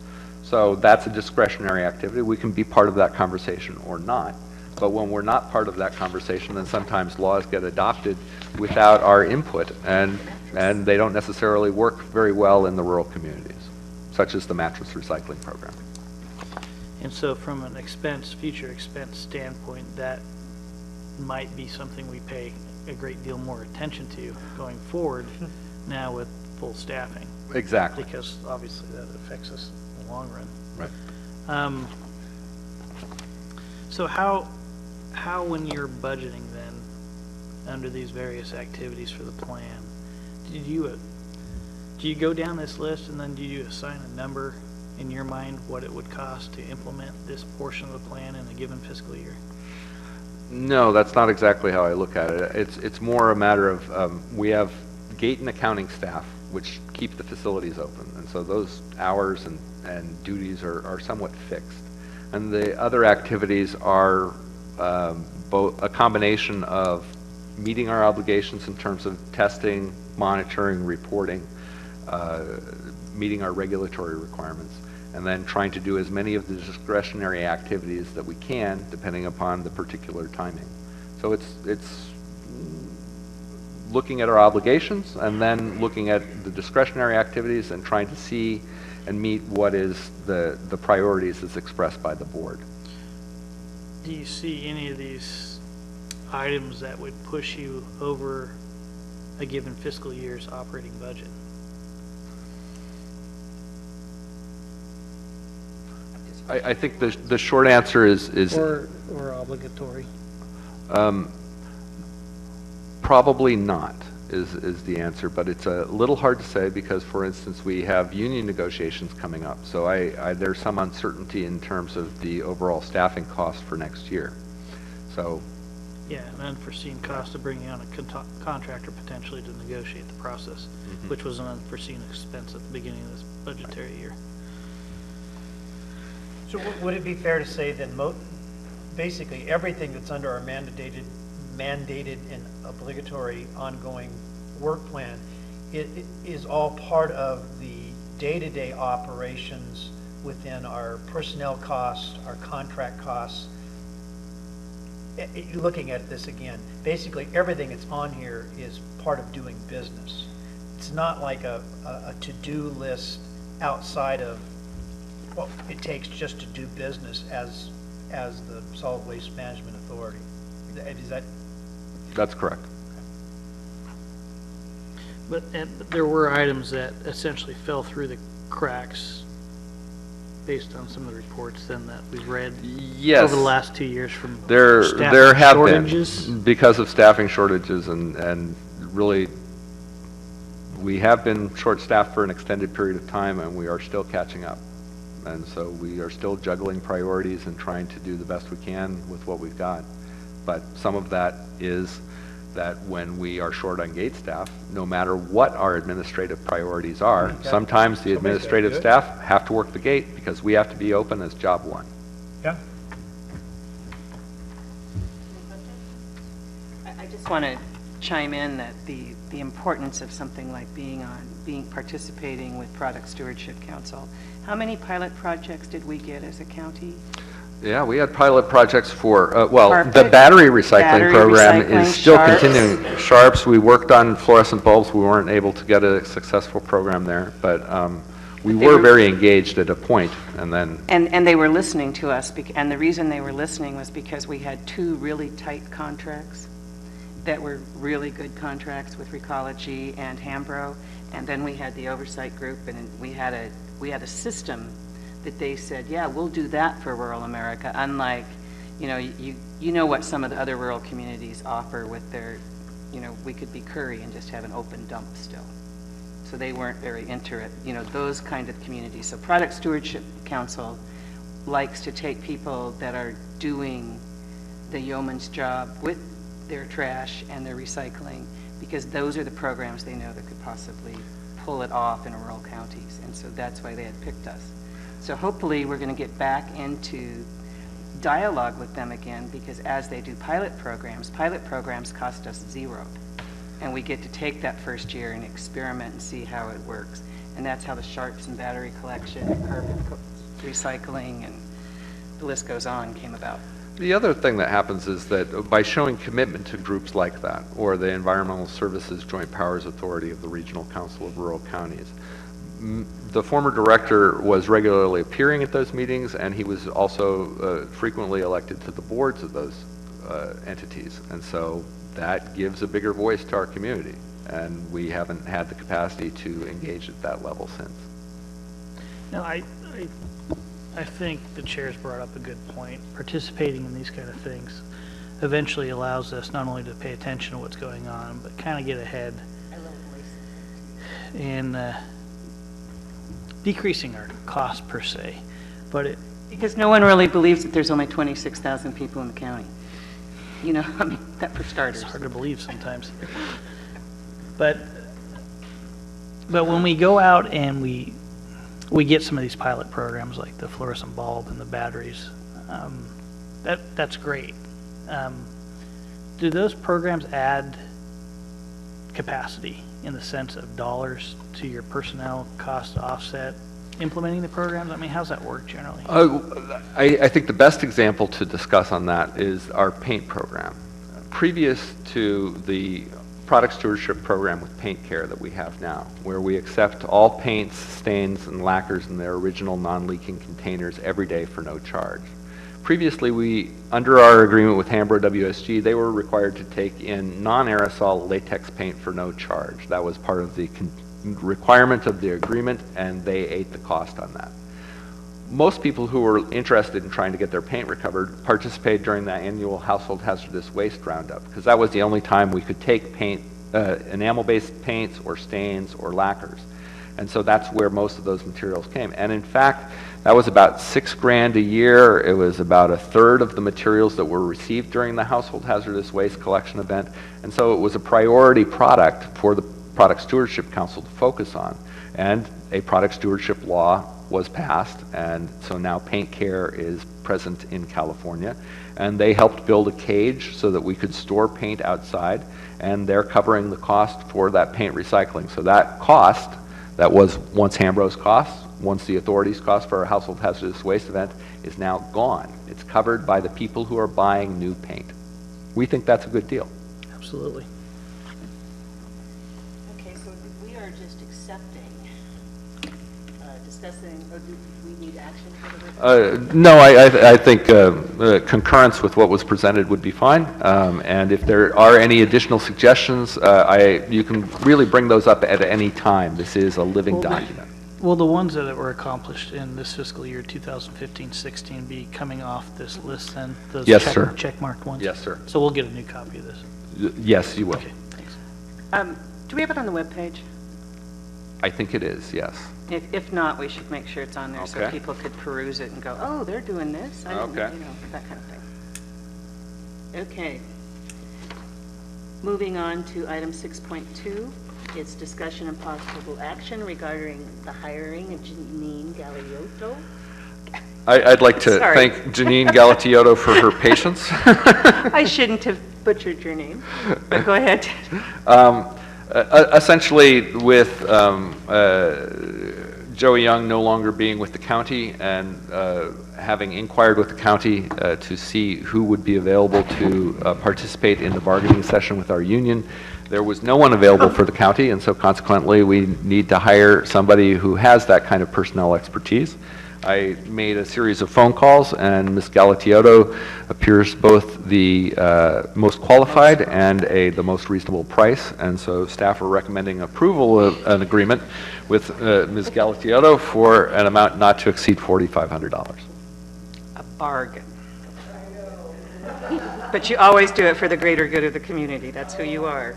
[SPEAKER 4] So that's a discretionary activity. We can be part of that conversation or not. But when we're not part of that conversation, then sometimes laws get adopted without our input, and they don't necessarily work very well in the rural communities, such as the mattress recycling program.
[SPEAKER 2] And so from an future expense standpoint, that might be something we pay a great deal more attention to going forward now with full staffing.
[SPEAKER 4] Exactly.
[SPEAKER 2] Because obviously that affects us in the long run.
[SPEAKER 4] Right.
[SPEAKER 2] So how when you're budgeting then, under these various activities for the plan, do you go down this list and then do you assign a number in your mind what it would cost to implement this portion of the plan in a given fiscal year?
[SPEAKER 4] No, that's not exactly how I look at it. It's more a matter of, we have gate and accounting staff, which keep the facilities open. And so those hours and duties are somewhat fixed. And the other activities are both a combination of meeting our obligations in terms of testing, monitoring, reporting, meeting our regulatory requirements, and then trying to do as many of the discretionary activities that we can, depending upon the particular timing. So it's looking at our obligations and then looking at the discretionary activities and trying to see and meet what is the priorities as expressed by the board.
[SPEAKER 2] Do you see any of these items that would push you over a given fiscal year's operating budget?
[SPEAKER 4] I think the short answer is
[SPEAKER 2] or obligatory?
[SPEAKER 4] Probably not is the answer, but it's a little hard to say because, for instance, we have union negotiations coming up. So there's some uncertainty in terms of the overall staffing cost for next year. So.
[SPEAKER 2] Yeah, an unforeseen cost of bringing on a contractor potentially to negotiate the process, which was an unforeseen expense at the beginning of this budgetary year.
[SPEAKER 11] So would it be fair to say then basically everything that's under our mandated and obligatory ongoing work plan, it is all part of the day-to-day operations within our personnel costs, our contract costs? Looking at this again, basically everything that's on here is part of doing business. It's not like a to-do list outside of what it takes just to do business as the Solid Waste Management Authority. Is that?
[SPEAKER 4] That's correct.
[SPEAKER 2] But there were items that essentially fell through the cracks based on some of the reports then that we've read over the last 2 years from
[SPEAKER 4] there have
[SPEAKER 2] shortages.
[SPEAKER 4] Been because of staffing shortages and really we have been short-staffed for an extended period of time and we are still catching up. And so we are still juggling priorities and trying to do the best we can with what we've got. But some of that is that when we are short on gate staff, no matter what our administrative priorities are, sometimes the administrative staff have to work the gate because we have to be open as job one.
[SPEAKER 11] Yeah.
[SPEAKER 8] I just want to chime in that the importance of something like participating with Product Stewardship Council. How many pilot projects did we get as a county?
[SPEAKER 4] Yeah, we had pilot projects for, the battery recycling program is still continuing. Sharps, we worked on fluorescent bulbs. We weren't able to get a successful program there, but we were very engaged at a point, and then.
[SPEAKER 8] And they were listening to us, and the reason they were listening was because we had 2 really tight contracts that were really good contracts with Recology and Hambro, and then we had the oversight group, and we had a system that they said, yeah, we'll do that for rural America, unlike, you know what some of the other rural communities offer with their, we could be Curry and just have an open dump still. So they weren't very into it, those kind of communities. So Product Stewardship Council likes to take people that are doing the yeoman's job with their trash and their recycling, because those are the programs they know that could possibly pull it off in rural counties. And so that's why they had picked us. So hopefully we're going to get back into dialogue with them again, because as they do pilot programs cost us $0. And we get to take that first year and experiment and see how it works. And that's how the Sharps and battery collection and carbon recycling and the list goes on came about.
[SPEAKER 4] The other thing that happens is that by showing commitment to groups like that, or the Environmental Services Joint Powers Authority of the Regional Council of Rural Counties, the former director was regularly appearing at those meetings, and he was also frequently elected to the boards of those entities. And so that gives a bigger voice to our community, and we haven't had the capacity to engage at that level since.
[SPEAKER 2] No, I think the chair's brought up a good point. Participating in these kind of things eventually allows us not only to pay attention to what's going on, but kind of get ahead in decreasing our costs per se. But
[SPEAKER 8] because no one really believes that there's only 26,000 people in the county. You know, I mean, that for starters.
[SPEAKER 2] It's hard to believe sometimes. But when we go out and we get some of these pilot programs like the fluorescent bulb and the batteries, that's great. Do those programs add capacity in the sense of dollars to your personnel cost to offset implementing the programs? I mean, how's that work generally?
[SPEAKER 4] I think the best example to discuss on that is our paint program. Previous to the product stewardship program with Paint Care that we have now, where we accept all paints, stains, and lacquers in their original non-leaking containers every day for no charge. Previously, under our agreement with Hambro WSG, they were required to take in non-aerosol latex paint for no charge. That was part of the requirement of the agreement, and they ate the cost on that. Most people who were interested in trying to get their paint recovered participated during the annual Household Hazardous Waste Roundup, because that was the only time we could take paint, enamel-based paints or stains or lacquers. And so that's where most of those materials came. And in fact, that was about $6,000 a year. It was about a third of the materials that were received during the Household Hazardous Waste Collection event. And so it was a priority product for the Product Stewardship Council to focus on. And a product stewardship law was passed, and so now Paint Care is present in California. And they helped build a cage so that we could store paint outside, and they're covering the cost for that paint recycling. So that cost, that was once Hambro's cost, once the authority's cost for our Household Hazardous Waste event, is now gone. It's covered by the people who are buying new paint. We think that's a good deal.
[SPEAKER 2] Absolutely.
[SPEAKER 1] Okay, so we are just accepting, discussing, or do we need action for the report?
[SPEAKER 4] No, I think concurrence with what was presented would be fine. And if there are any additional suggestions, you can really bring those up at any time. This is a living document.
[SPEAKER 2] Will the ones that were accomplished in this fiscal year 2015-16 be coming off this list then? Those
[SPEAKER 4] Yes, sir.
[SPEAKER 2] Check-marked ones?
[SPEAKER 4] Yes, sir.
[SPEAKER 2] So we'll get a new copy of this?
[SPEAKER 4] Yes, you will.
[SPEAKER 2] Okay, thanks.
[SPEAKER 8] Do we have it on the webpage?
[SPEAKER 4] I think it is, yes.
[SPEAKER 8] If not, we should make sure it's on there so
[SPEAKER 4] Okay.
[SPEAKER 8] people could peruse it and go, oh, they're doing this. I didn't,
[SPEAKER 4] Okay.
[SPEAKER 8] you know, that kind of thing. Okay. Moving on to item 6.2. It's discussion and possible action regarding the hiring of Janine Galiotto.
[SPEAKER 4] I'd like to
[SPEAKER 8] Sorry.
[SPEAKER 4] thank Janine Galiotto for her patience.
[SPEAKER 8] I shouldn't have butchered your name, but go ahead.
[SPEAKER 4] Essentially, with Joey Young no longer being with the county and having inquired with the county to see who would be available to participate in the bargaining session with our union, there was no one available for the county, and so consequently we need to hire somebody who has that kind of personnel expertise. I made a series of phone calls, and Ms. Galiotto appears both the most qualified and the most reasonable price, and so staff are recommending approval of an agreement with Ms. Galiotto for an amount not to exceed $4,500.
[SPEAKER 8] A bargain. But you always do it for the greater good of the community. That's who you are.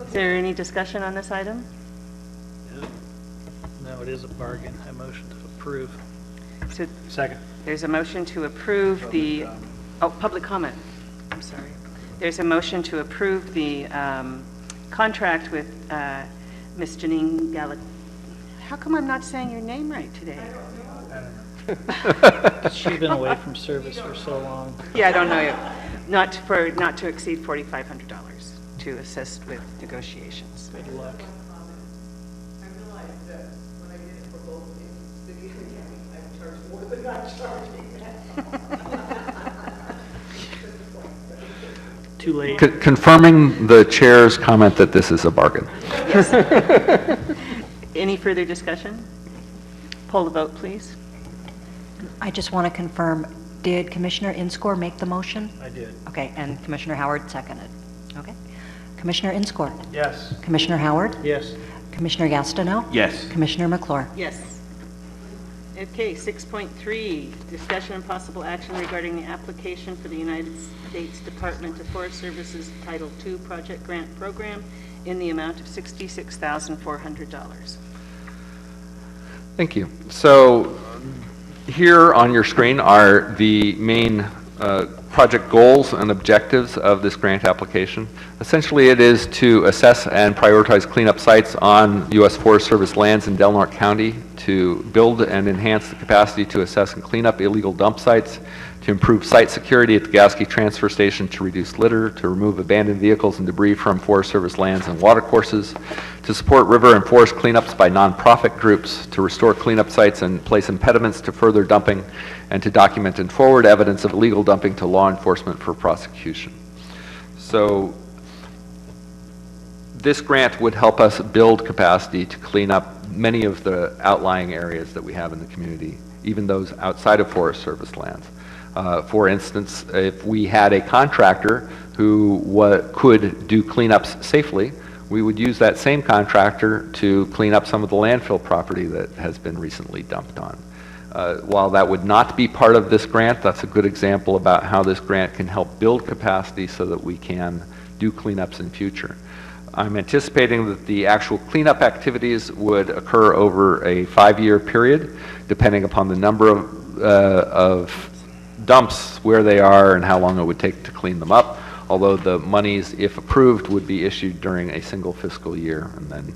[SPEAKER 8] Is there any discussion on this item?
[SPEAKER 2] No, it is a bargain. I motion to approve.
[SPEAKER 8] So
[SPEAKER 2] Second.
[SPEAKER 8] there's a motion to approve the, public comment. I'm sorry. There's a motion to approve the contract with Ms. Janine Gallic. How come I'm not saying your name right today?
[SPEAKER 2] She's been away from service for so long.
[SPEAKER 8] Yeah, I don't know you. Not to exceed $4,500 to assist with negotiations.
[SPEAKER 2] Good luck.
[SPEAKER 13] I realized that when I did it for both the city and the county, I charged more than I'm charging.
[SPEAKER 2] too late.
[SPEAKER 4] Confirming the chair's comment that this is a bargain.
[SPEAKER 8] Any further discussion? Poll the vote, please.
[SPEAKER 6] I just want to confirm, did Commissioner Inscore make the motion?
[SPEAKER 11] I did.
[SPEAKER 6] Okay, and Commissioner Howard seconded. Okay. Commissioner Inscore?
[SPEAKER 11] Yes.
[SPEAKER 6] Commissioner Howard?
[SPEAKER 11] Yes.
[SPEAKER 6] Commissioner Gastineau?
[SPEAKER 5] Yes.
[SPEAKER 6] Commissioner McClure?
[SPEAKER 8] Yes. Okay, 6.3, discussion and possible action regarding the application for the United States Department of Forest Services Title II Project Grant Program in the amount of $66,400.
[SPEAKER 4] Thank you. So here on your screen are the main project goals and objectives of this grant application. Essentially, it is to assess and prioritize cleanup sites on U.S. Forest Service lands in Del Norte County, to build and enhance the capacity to assess and clean up illegal dump sites, to improve site security at the Gasky Transfer Station, to reduce litter, to remove abandoned vehicles and debris from Forest Service lands and watercourses, to support river and forest cleanups by nonprofit groups, to restore cleanup sites and place impediments to further dumping, and to document and forward evidence of illegal dumping to law enforcement for prosecution. So this grant would help us build capacity to clean up many of the outlying areas that we have in the community, even those outside of Forest Service lands. For instance, if we had a contractor who could do cleanups safely, we would use that same contractor to clean up some of the landfill property that has been recently dumped on. While that would not be part of this grant, that's a good example about how this grant can help build capacity so that we can do cleanups in future. I'm anticipating that the actual cleanup activities would occur over a 5-year period, depending upon the number of dumps, where they are, and how long it would take to clean them up, although the monies, if approved, would be issued during a single fiscal year and then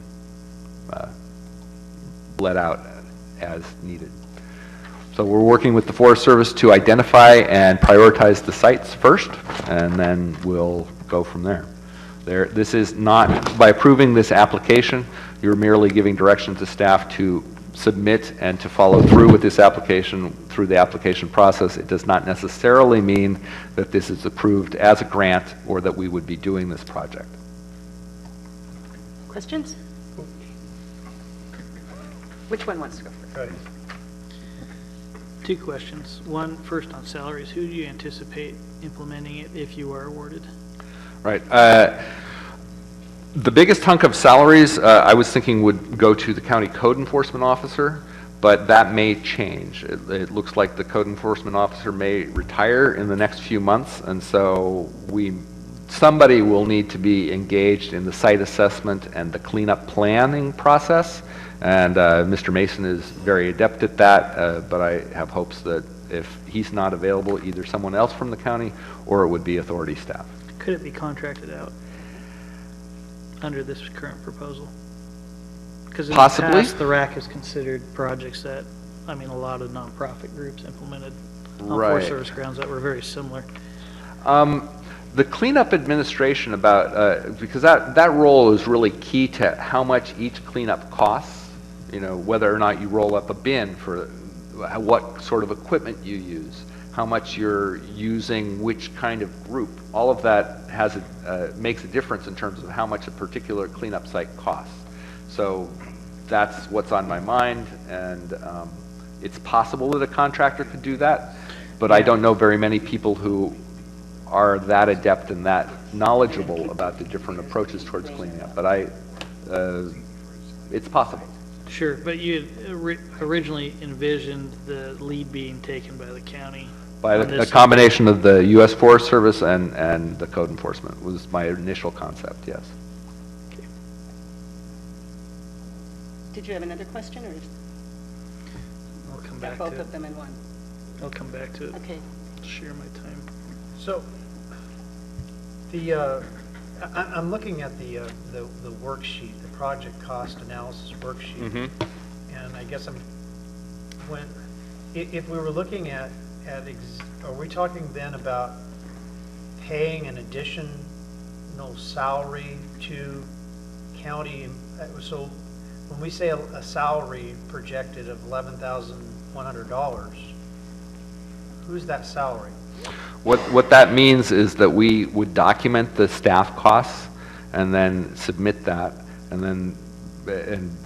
[SPEAKER 4] bled out as needed. So we're working with the Forest Service to identify and prioritize the sites first, and then we'll go from there. This is not, by approving this application, you're merely giving direction to staff to submit and to follow through with this application through the application process. It does not necessarily mean that this is approved as a grant or that we would be doing this project.
[SPEAKER 8] Questions? Which one wants to go first?
[SPEAKER 11] Go ahead.
[SPEAKER 2] 2 questions. One, first on salaries. Who do you anticipate implementing it if you are awarded?
[SPEAKER 4] Right. The biggest hunk of salaries I was thinking would go to the county code enforcement officer, but that may change. It looks like the code enforcement officer may retire in the next few months, and so somebody will need to be engaged in the site assessment and the cleanup planning process, and Mr. Mason is very adept at that, but I have hopes that if he's not available, either someone else from the county or it would be authority staff.
[SPEAKER 2] Could it be contracted out under this current proposal? Because in the past, the RAC has considered projects that, I mean, a lot of nonprofit groups implemented on Forest Service grounds that were very similar.
[SPEAKER 4] The cleanup administration because that role is really key to how much each cleanup costs, you know, whether or not you roll up a bin, for what sort of equipment you use, how much you're using, which kind of group. All of that makes a difference in terms of how much a particular cleanup site costs. So that's what's on my mind, and it's possible that a contractor could do that, but I don't know very many people who are that adept and that knowledgeable about the different approaches towards cleaning up. But it's possible.
[SPEAKER 2] Sure, but you originally envisioned the lead being taken by the county.
[SPEAKER 4] By a combination of the U.S. Forest Service and the code enforcement was my initial concept, yes.
[SPEAKER 2] Okay.
[SPEAKER 8] Did you have another question, or
[SPEAKER 2] I'll come back
[SPEAKER 8] both
[SPEAKER 2] to
[SPEAKER 8] of them in one?
[SPEAKER 2] I'll come back to it.
[SPEAKER 8] Okay.
[SPEAKER 2] Share my time.
[SPEAKER 11] So, I'm looking at the worksheet, the project cost analysis worksheet, and I guess if we were looking at are we talking then about paying an additional salary to county? So when we say a salary projected of $11,100, who's that salary?
[SPEAKER 4] What that means is that we would document the staff costs and then submit that, and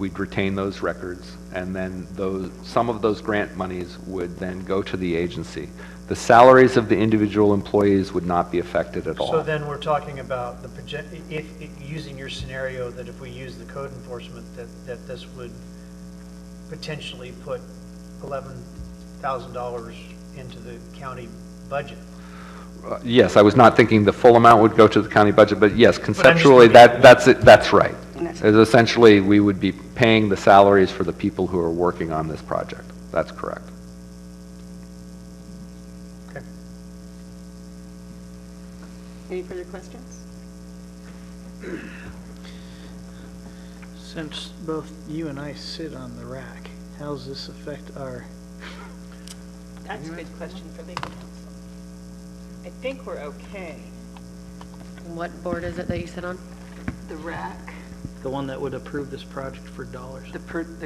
[SPEAKER 4] we'd retain those records, and then some of those grant monies would then go to the agency. The salaries of the individual employees would not be affected at all.
[SPEAKER 11] So then we're talking about the project, using your scenario, that if we use the code enforcement, that this would potentially put $11,000 into the county budget.
[SPEAKER 4] Yes, I was not thinking the full amount would go to the county budget, but yes, conceptually, that's right. Essentially, we would be paying the salaries for the people who are working on this project. That's correct.
[SPEAKER 11] Okay.
[SPEAKER 8] Any further questions?
[SPEAKER 2] Since both you and I sit on the RAC, how does this affect our?
[SPEAKER 8] That's a good question for legal counsel. I think we're okay.
[SPEAKER 7] What board is it that you sit on?
[SPEAKER 8] The RAC,
[SPEAKER 2] The one that would approve this project for dollars?
[SPEAKER 8] the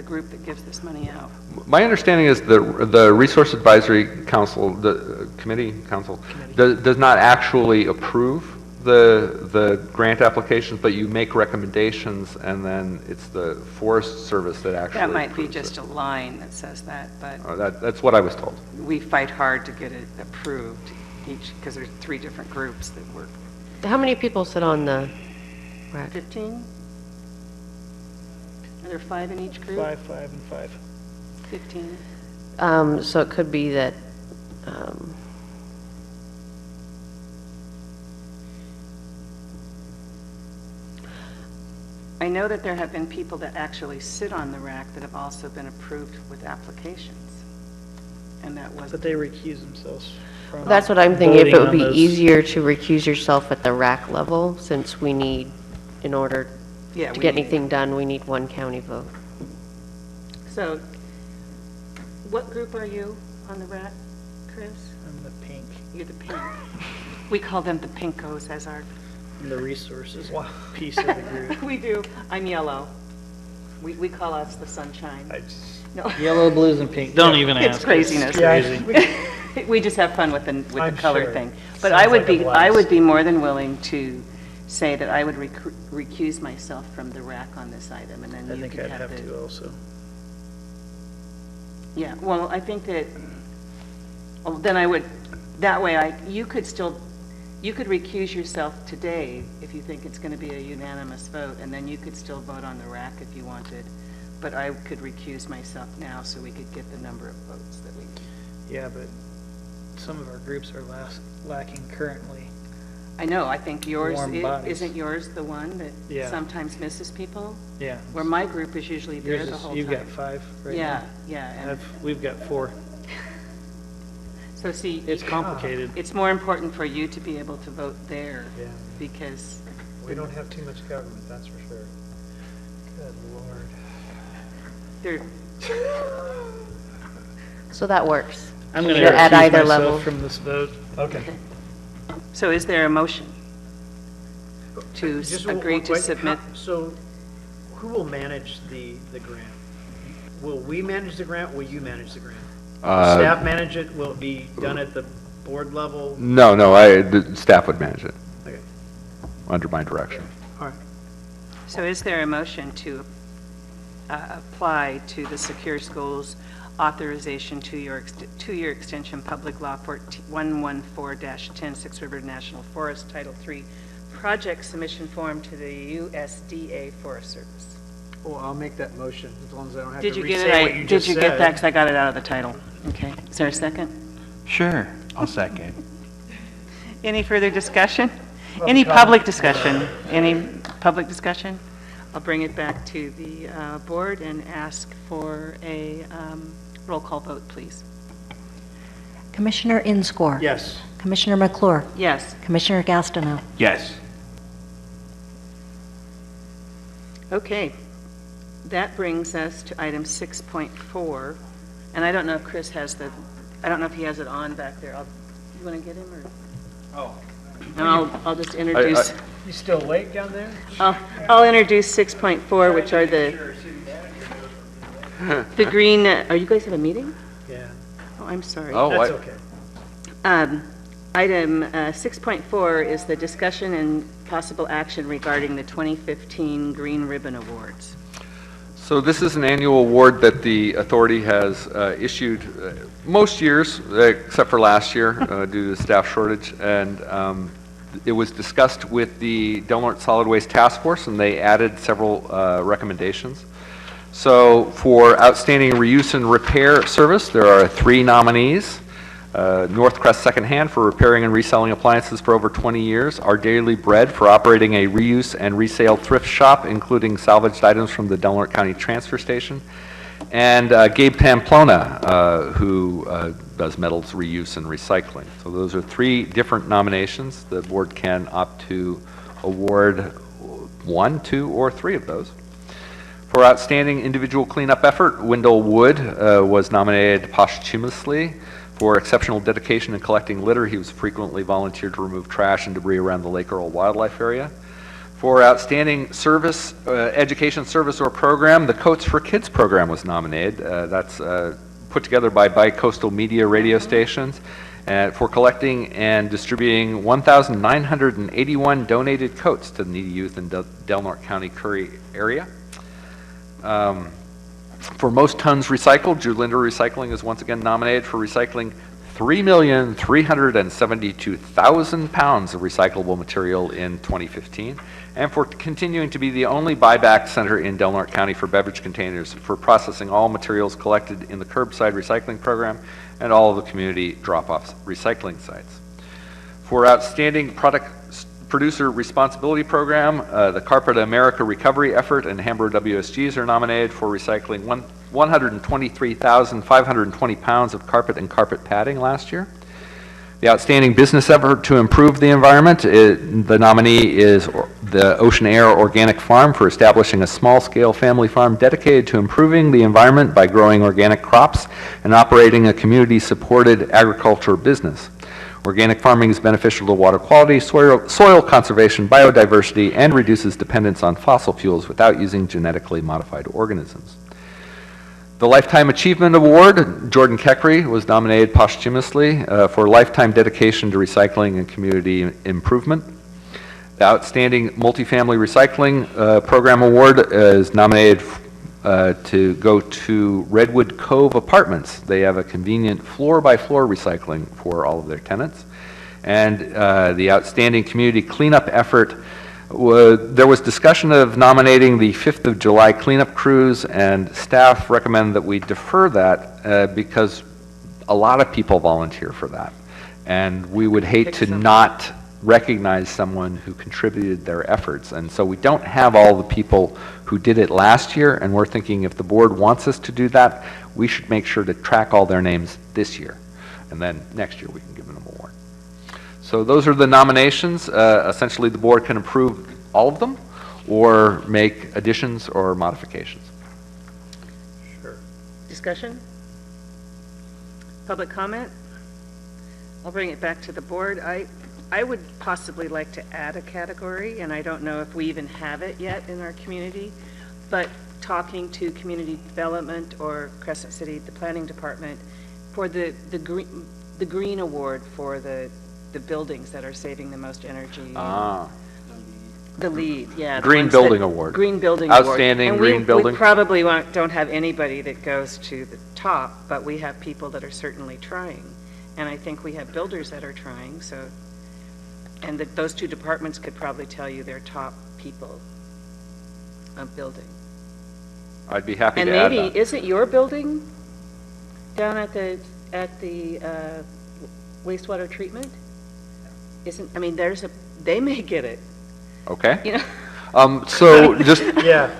[SPEAKER 8] group that gives this money out.
[SPEAKER 4] My understanding is the Resource Advisory Council, the committee council, does not actually approve the grant applications, but you make recommendations, and then it's the Forest Service that actually
[SPEAKER 8] That might be
[SPEAKER 4] approves
[SPEAKER 8] just
[SPEAKER 4] it.
[SPEAKER 8] a line that says that, but
[SPEAKER 4] That's what I was told.
[SPEAKER 8] we fight hard to get it approved each, because there's 3 different groups that work.
[SPEAKER 7] How many people sit on the RAC?
[SPEAKER 8] 15? Are there 5 in each group?
[SPEAKER 2] 5, 5, and 5.
[SPEAKER 8] 15.
[SPEAKER 7] So it could be that,
[SPEAKER 8] I know that there have been people that actually sit on the RAC that have also been approved with applications. And that was.
[SPEAKER 2] But they recuse themselves from.
[SPEAKER 7] that's what I'm thinking, if it
[SPEAKER 2] voting
[SPEAKER 7] would
[SPEAKER 2] on
[SPEAKER 7] be
[SPEAKER 2] those.
[SPEAKER 7] easier to recuse yourself at the RAC level, since we need, in order
[SPEAKER 8] Yeah,
[SPEAKER 7] to
[SPEAKER 8] we
[SPEAKER 7] get
[SPEAKER 8] need-
[SPEAKER 7] anything done, we need 1 county vote.
[SPEAKER 8] So, what group are you on the RAC, Chris?
[SPEAKER 2] I'm the pink,
[SPEAKER 8] You're the pink. We call them the pinkos as our.
[SPEAKER 2] I'm the resources piece of the group.
[SPEAKER 8] We do. I'm yellow. We call us the sunshine. No.
[SPEAKER 2] Yellow, blues, and pink. Don't even ask.
[SPEAKER 8] It's craziness.
[SPEAKER 2] crazy.
[SPEAKER 8] We just have fun with the
[SPEAKER 2] I'm
[SPEAKER 8] color
[SPEAKER 2] sure.
[SPEAKER 8] thing. But
[SPEAKER 2] Sounds
[SPEAKER 8] I would
[SPEAKER 2] like a
[SPEAKER 8] be,
[SPEAKER 2] blast.
[SPEAKER 8] I would be more than willing to say that I would recuse myself from the RAC on this item, and then
[SPEAKER 2] I
[SPEAKER 8] you
[SPEAKER 2] think
[SPEAKER 8] could
[SPEAKER 2] I'd have
[SPEAKER 8] the.
[SPEAKER 2] to also.
[SPEAKER 8] Yeah, well, I think that, well, then I would, that way you could recuse yourself today if you think it's going to be a unanimous vote, and then you could still vote on the RAC if you wanted. But I could recuse myself now so we could get the number of votes that we need.
[SPEAKER 2] Yeah, but some of our groups are lacking currently.
[SPEAKER 8] I know, I think yours,
[SPEAKER 2] Warm bodies.
[SPEAKER 8] isn't yours the one that
[SPEAKER 2] Yeah.
[SPEAKER 8] sometimes misses people?
[SPEAKER 2] Yeah.
[SPEAKER 8] Where my group is usually there
[SPEAKER 2] Yours
[SPEAKER 8] the
[SPEAKER 2] is,
[SPEAKER 8] whole time.
[SPEAKER 2] you've got 5 right
[SPEAKER 8] Yeah,
[SPEAKER 2] now?
[SPEAKER 8] yeah. and
[SPEAKER 2] We've got 4.
[SPEAKER 8] So see.
[SPEAKER 2] It's complicated.
[SPEAKER 8] It's more important for you to be able to vote there.
[SPEAKER 11] Yeah.
[SPEAKER 8] Because.
[SPEAKER 11] We don't have too much government, that's for sure. Good Lord.
[SPEAKER 8] There,
[SPEAKER 7] So that works.
[SPEAKER 2] I'm going to
[SPEAKER 7] You're at
[SPEAKER 2] recuse
[SPEAKER 7] either
[SPEAKER 2] myself
[SPEAKER 7] level.
[SPEAKER 2] from this vote.
[SPEAKER 11] Okay.
[SPEAKER 8] so is there a motion to
[SPEAKER 11] Just
[SPEAKER 8] agree to
[SPEAKER 11] wait,
[SPEAKER 8] submit?
[SPEAKER 11] So who will manage the grant? Will we manage the grant? Will you manage the grant? Staff manage it? Will it be done at the board level?
[SPEAKER 4] No, the staff would manage it
[SPEAKER 11] Okay.
[SPEAKER 4] under my direction.
[SPEAKER 11] All right.
[SPEAKER 8] So is there a motion to apply to the Secure Schools Authorization two-year extension Public Law 114-10 Six River National Forest Title III Project Submission Form to the USDA Forest Service?
[SPEAKER 11] Well, I'll make that motion, as long as I don't have
[SPEAKER 8] Did
[SPEAKER 11] to
[SPEAKER 8] you get
[SPEAKER 11] re-say what
[SPEAKER 8] it?
[SPEAKER 11] you
[SPEAKER 8] Did
[SPEAKER 11] just
[SPEAKER 8] you
[SPEAKER 11] said.
[SPEAKER 8] get that? Because I got it out of the title. Okay. Is there a second?
[SPEAKER 5] Sure, I'll second.
[SPEAKER 8] Any further discussion? Any public discussion? Any public discussion? I'll bring it back to the board and ask for a roll call vote, please.
[SPEAKER 6] Commissioner Inscore.
[SPEAKER 11] Yes.
[SPEAKER 6] Commissioner McClure.
[SPEAKER 8] Yes.
[SPEAKER 6] Commissioner Gastineau.
[SPEAKER 5] Yes.
[SPEAKER 8] Okay. That brings us to item 6.4. And I don't know if Chris has I don't know if he has it on back there. You want to get him or?
[SPEAKER 11] Oh.
[SPEAKER 8] No, I'll just introduce.
[SPEAKER 11] You still awake down there?
[SPEAKER 8] I'll introduce 6.4, which are the green, are you guys at a meeting?
[SPEAKER 11] Yeah.
[SPEAKER 8] Oh, I'm sorry.
[SPEAKER 4] Oh,
[SPEAKER 11] That's okay.
[SPEAKER 8] Item 6.4 is the discussion and possible action regarding the 2015 Green Ribbon Awards.
[SPEAKER 4] So this is an annual award that the authority has issued most years, except for last year, due to staff shortage. And it was discussed with the Del Norte Solid Waste Task Force, and they added several recommendations. So for outstanding reuse and repair service, there are 3 nominees. Northcrest Secondhand for repairing and reselling appliances for over 20 years. Our Daily Bread for operating a reuse and resale thrift shop, including salvaged items from the Del Norte County Transfer Station. And Gabe Pamplona, who does metals reuse and recycling. So those are 3 different nominations. The board can opt to award 1, 2, or 3 of those. For outstanding individual cleanup effort, Wendell Wood was nominated posthumously. For exceptional dedication in collecting litter, he was frequently volunteered to remove trash and debris around the Lake Earl Wildlife Area. For outstanding service, education service or program, the Coats for Kids program was nominated. That's put together by Bi-Coastal Media radio stations for collecting and distributing 1,981 donated coats to needy youth in Del Norte County Curry area. For most tons recycled, Julinda Recycling is once again nominated for recycling 3,372,000 pounds of recyclable material in 2015, and for continuing to be the only buyback center in Del Norte County for beverage containers for processing all materials collected in the curbside recycling program and all of the community drop-off recycling sites. For outstanding product producer responsibility program, the Carpet America Recovery Effort and Hambro WSGs are nominated for recycling 123,520 pounds of carpet and carpet padding last year. The outstanding business effort to improve the environment, the nominee is the Ocean Air Organic Farm for establishing a small-scale family farm dedicated to improving the environment by growing organic crops and operating a community-supported agriculture business. Organic farming is beneficial to water quality, soil conservation, biodiversity, and reduces dependence on fossil fuels without using genetically modified organisms. The Lifetime Achievement Award, Jordan Kekry was nominated posthumously for lifetime dedication to recycling and community improvement. The Outstanding Multifamily Recycling Program Award is nominated to go to Redwood Cove Apartments. They have a convenient floor-by-floor recycling for all of their tenants. And the Outstanding Community Cleanup Effort, there was discussion of nominating the 5th of July cleanup crews, and staff recommend that we defer that because a lot of people volunteer for that. And we would hate to not recognize someone who contributed their efforts. And so we don't have all the people who did it last year, and we're thinking if the board wants us to do that, we should make sure to track all their names this year. And then next year we can give them an award. So those are the nominations. Essentially the board can approve all of them or make additions or modifications.
[SPEAKER 11] Sure.
[SPEAKER 8] Discussion? Public comment? I'll bring it back to the board. I would possibly like to add a category, and I don't know if we even have it yet in our community, but talking to community development or Crescent City, the planning department, for the green award for the buildings that are saving the most energy. The lead, yeah.
[SPEAKER 4] Green Building Award.
[SPEAKER 8] Green Building Award.
[SPEAKER 4] Outstanding green building.
[SPEAKER 8] We probably don't have anybody that goes to the top, but we have people that are certainly trying. And I think we have builders that are trying, so, and that those 2 departments could probably tell you their top people of building.
[SPEAKER 4] I'd be happy
[SPEAKER 8] and
[SPEAKER 4] to add
[SPEAKER 8] maybe,
[SPEAKER 4] that.
[SPEAKER 8] isn't your building down at the wastewater treatment? I mean, they may get it.
[SPEAKER 4] Okay.
[SPEAKER 8] You know?
[SPEAKER 4] So just,
[SPEAKER 11] Yeah.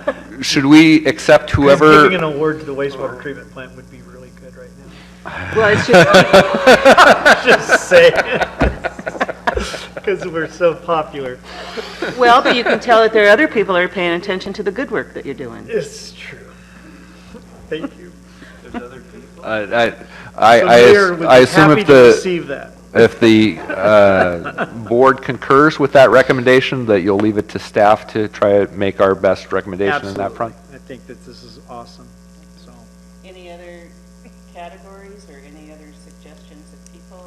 [SPEAKER 4] should we accept whoever?
[SPEAKER 11] Giving an award to the wastewater treatment plant would be really good right now.
[SPEAKER 8] Well, it's just,
[SPEAKER 11] Just saying. Because we're so popular.
[SPEAKER 8] well, but you can tell that there are other people that are paying attention to the good work that you're doing.
[SPEAKER 11] It's true. Thank you.
[SPEAKER 4] I
[SPEAKER 11] Mayor would be
[SPEAKER 4] assume
[SPEAKER 11] happy
[SPEAKER 4] if
[SPEAKER 11] to
[SPEAKER 4] the
[SPEAKER 11] receive that.
[SPEAKER 4] if the board concurs with that recommendation, that you'll leave it to staff to try to make our best recommendation in that front.
[SPEAKER 11] I think that this is awesome, so.
[SPEAKER 1] Any other categories or any other suggestions of people?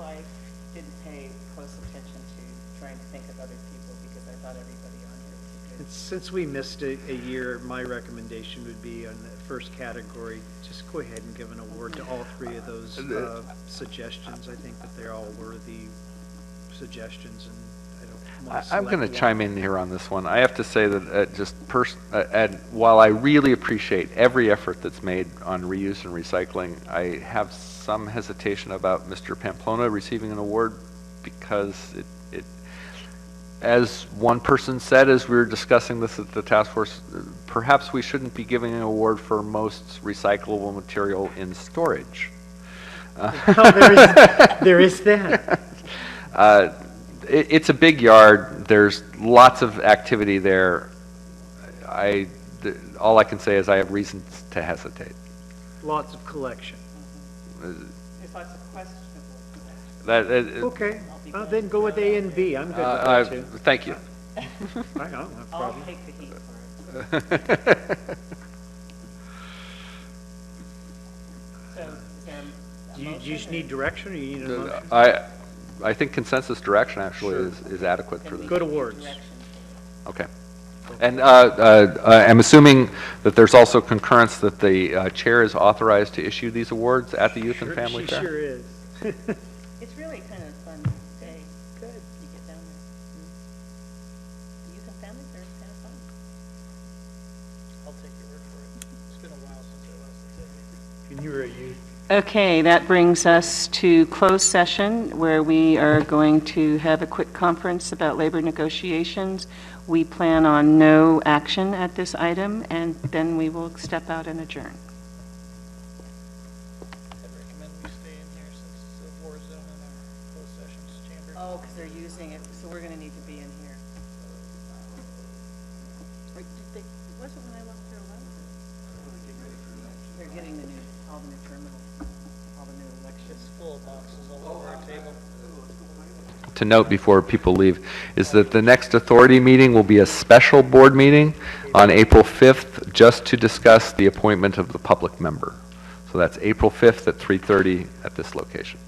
[SPEAKER 14] didn't pay close attention to trying to think of other people because I thought everybody on here was good.
[SPEAKER 11] Since we missed a year, my recommendation would be on the first category, just go ahead and give an award to all three of those suggestions. I think that they're all worthy suggestions, and I don't want to
[SPEAKER 4] I'm going to
[SPEAKER 11] select
[SPEAKER 4] chime
[SPEAKER 11] one.
[SPEAKER 4] in here on this one. I have to say that and while I really appreciate every effort that's made on reuse and recycling, I have some hesitation about Mr. Pamplona receiving an award because it, as one person said as we were discussing this at the task force, perhaps we shouldn't be giving an award for most recyclable material in storage.
[SPEAKER 11] There is that.
[SPEAKER 4] It's a big yard. There's lots of activity there. All I can say is I have reasons to hesitate.
[SPEAKER 11] Lots of collection.
[SPEAKER 14] There's lots of questionable.
[SPEAKER 11] Okay, then go with A and B. I'm good with that too.
[SPEAKER 4] Thank you.
[SPEAKER 11] I don't have a
[SPEAKER 14] I'll
[SPEAKER 11] problem.
[SPEAKER 14] take the heat for it. So, is there a
[SPEAKER 11] Do you
[SPEAKER 14] motion
[SPEAKER 11] just
[SPEAKER 14] or-
[SPEAKER 11] need direction, or you need a motion?
[SPEAKER 4] I think consensus direction actually is adequate for
[SPEAKER 14] Can we
[SPEAKER 4] this.
[SPEAKER 11] Good
[SPEAKER 14] give you
[SPEAKER 11] awards.
[SPEAKER 14] direction?
[SPEAKER 4] Okay. And I'm assuming that there's also concurrence that the chair is authorized to issue these awards at the Youth and Family
[SPEAKER 11] She
[SPEAKER 4] Fair?
[SPEAKER 11] sure is.
[SPEAKER 14] It's really kind of a fun day. Good. You get down there. The youth and family fair is kind of fun.
[SPEAKER 2] I'll take your word for it. It's been a while since I last attended.
[SPEAKER 11] When you were a youth.
[SPEAKER 8] Okay, that brings us to closed session, where we are going to have a quick conference about labor negotiations. We plan on no action at this item, and then we will step out and adjourn.
[SPEAKER 2] I'd recommend we stay in here since it's a war zone in our closed sessions chamber.
[SPEAKER 14] Oh, because they're using it, so we're going to need to be in here. Wait, it wasn't when I left here alone. They're getting all the new terminals, all the new elections.
[SPEAKER 2] It's full of boxes all over our table.
[SPEAKER 4] To note before people leave is that the next authority meeting will be a special board meeting on April 5th just to discuss the appointment of the public member. So that's April 5th at 3:30 at this location.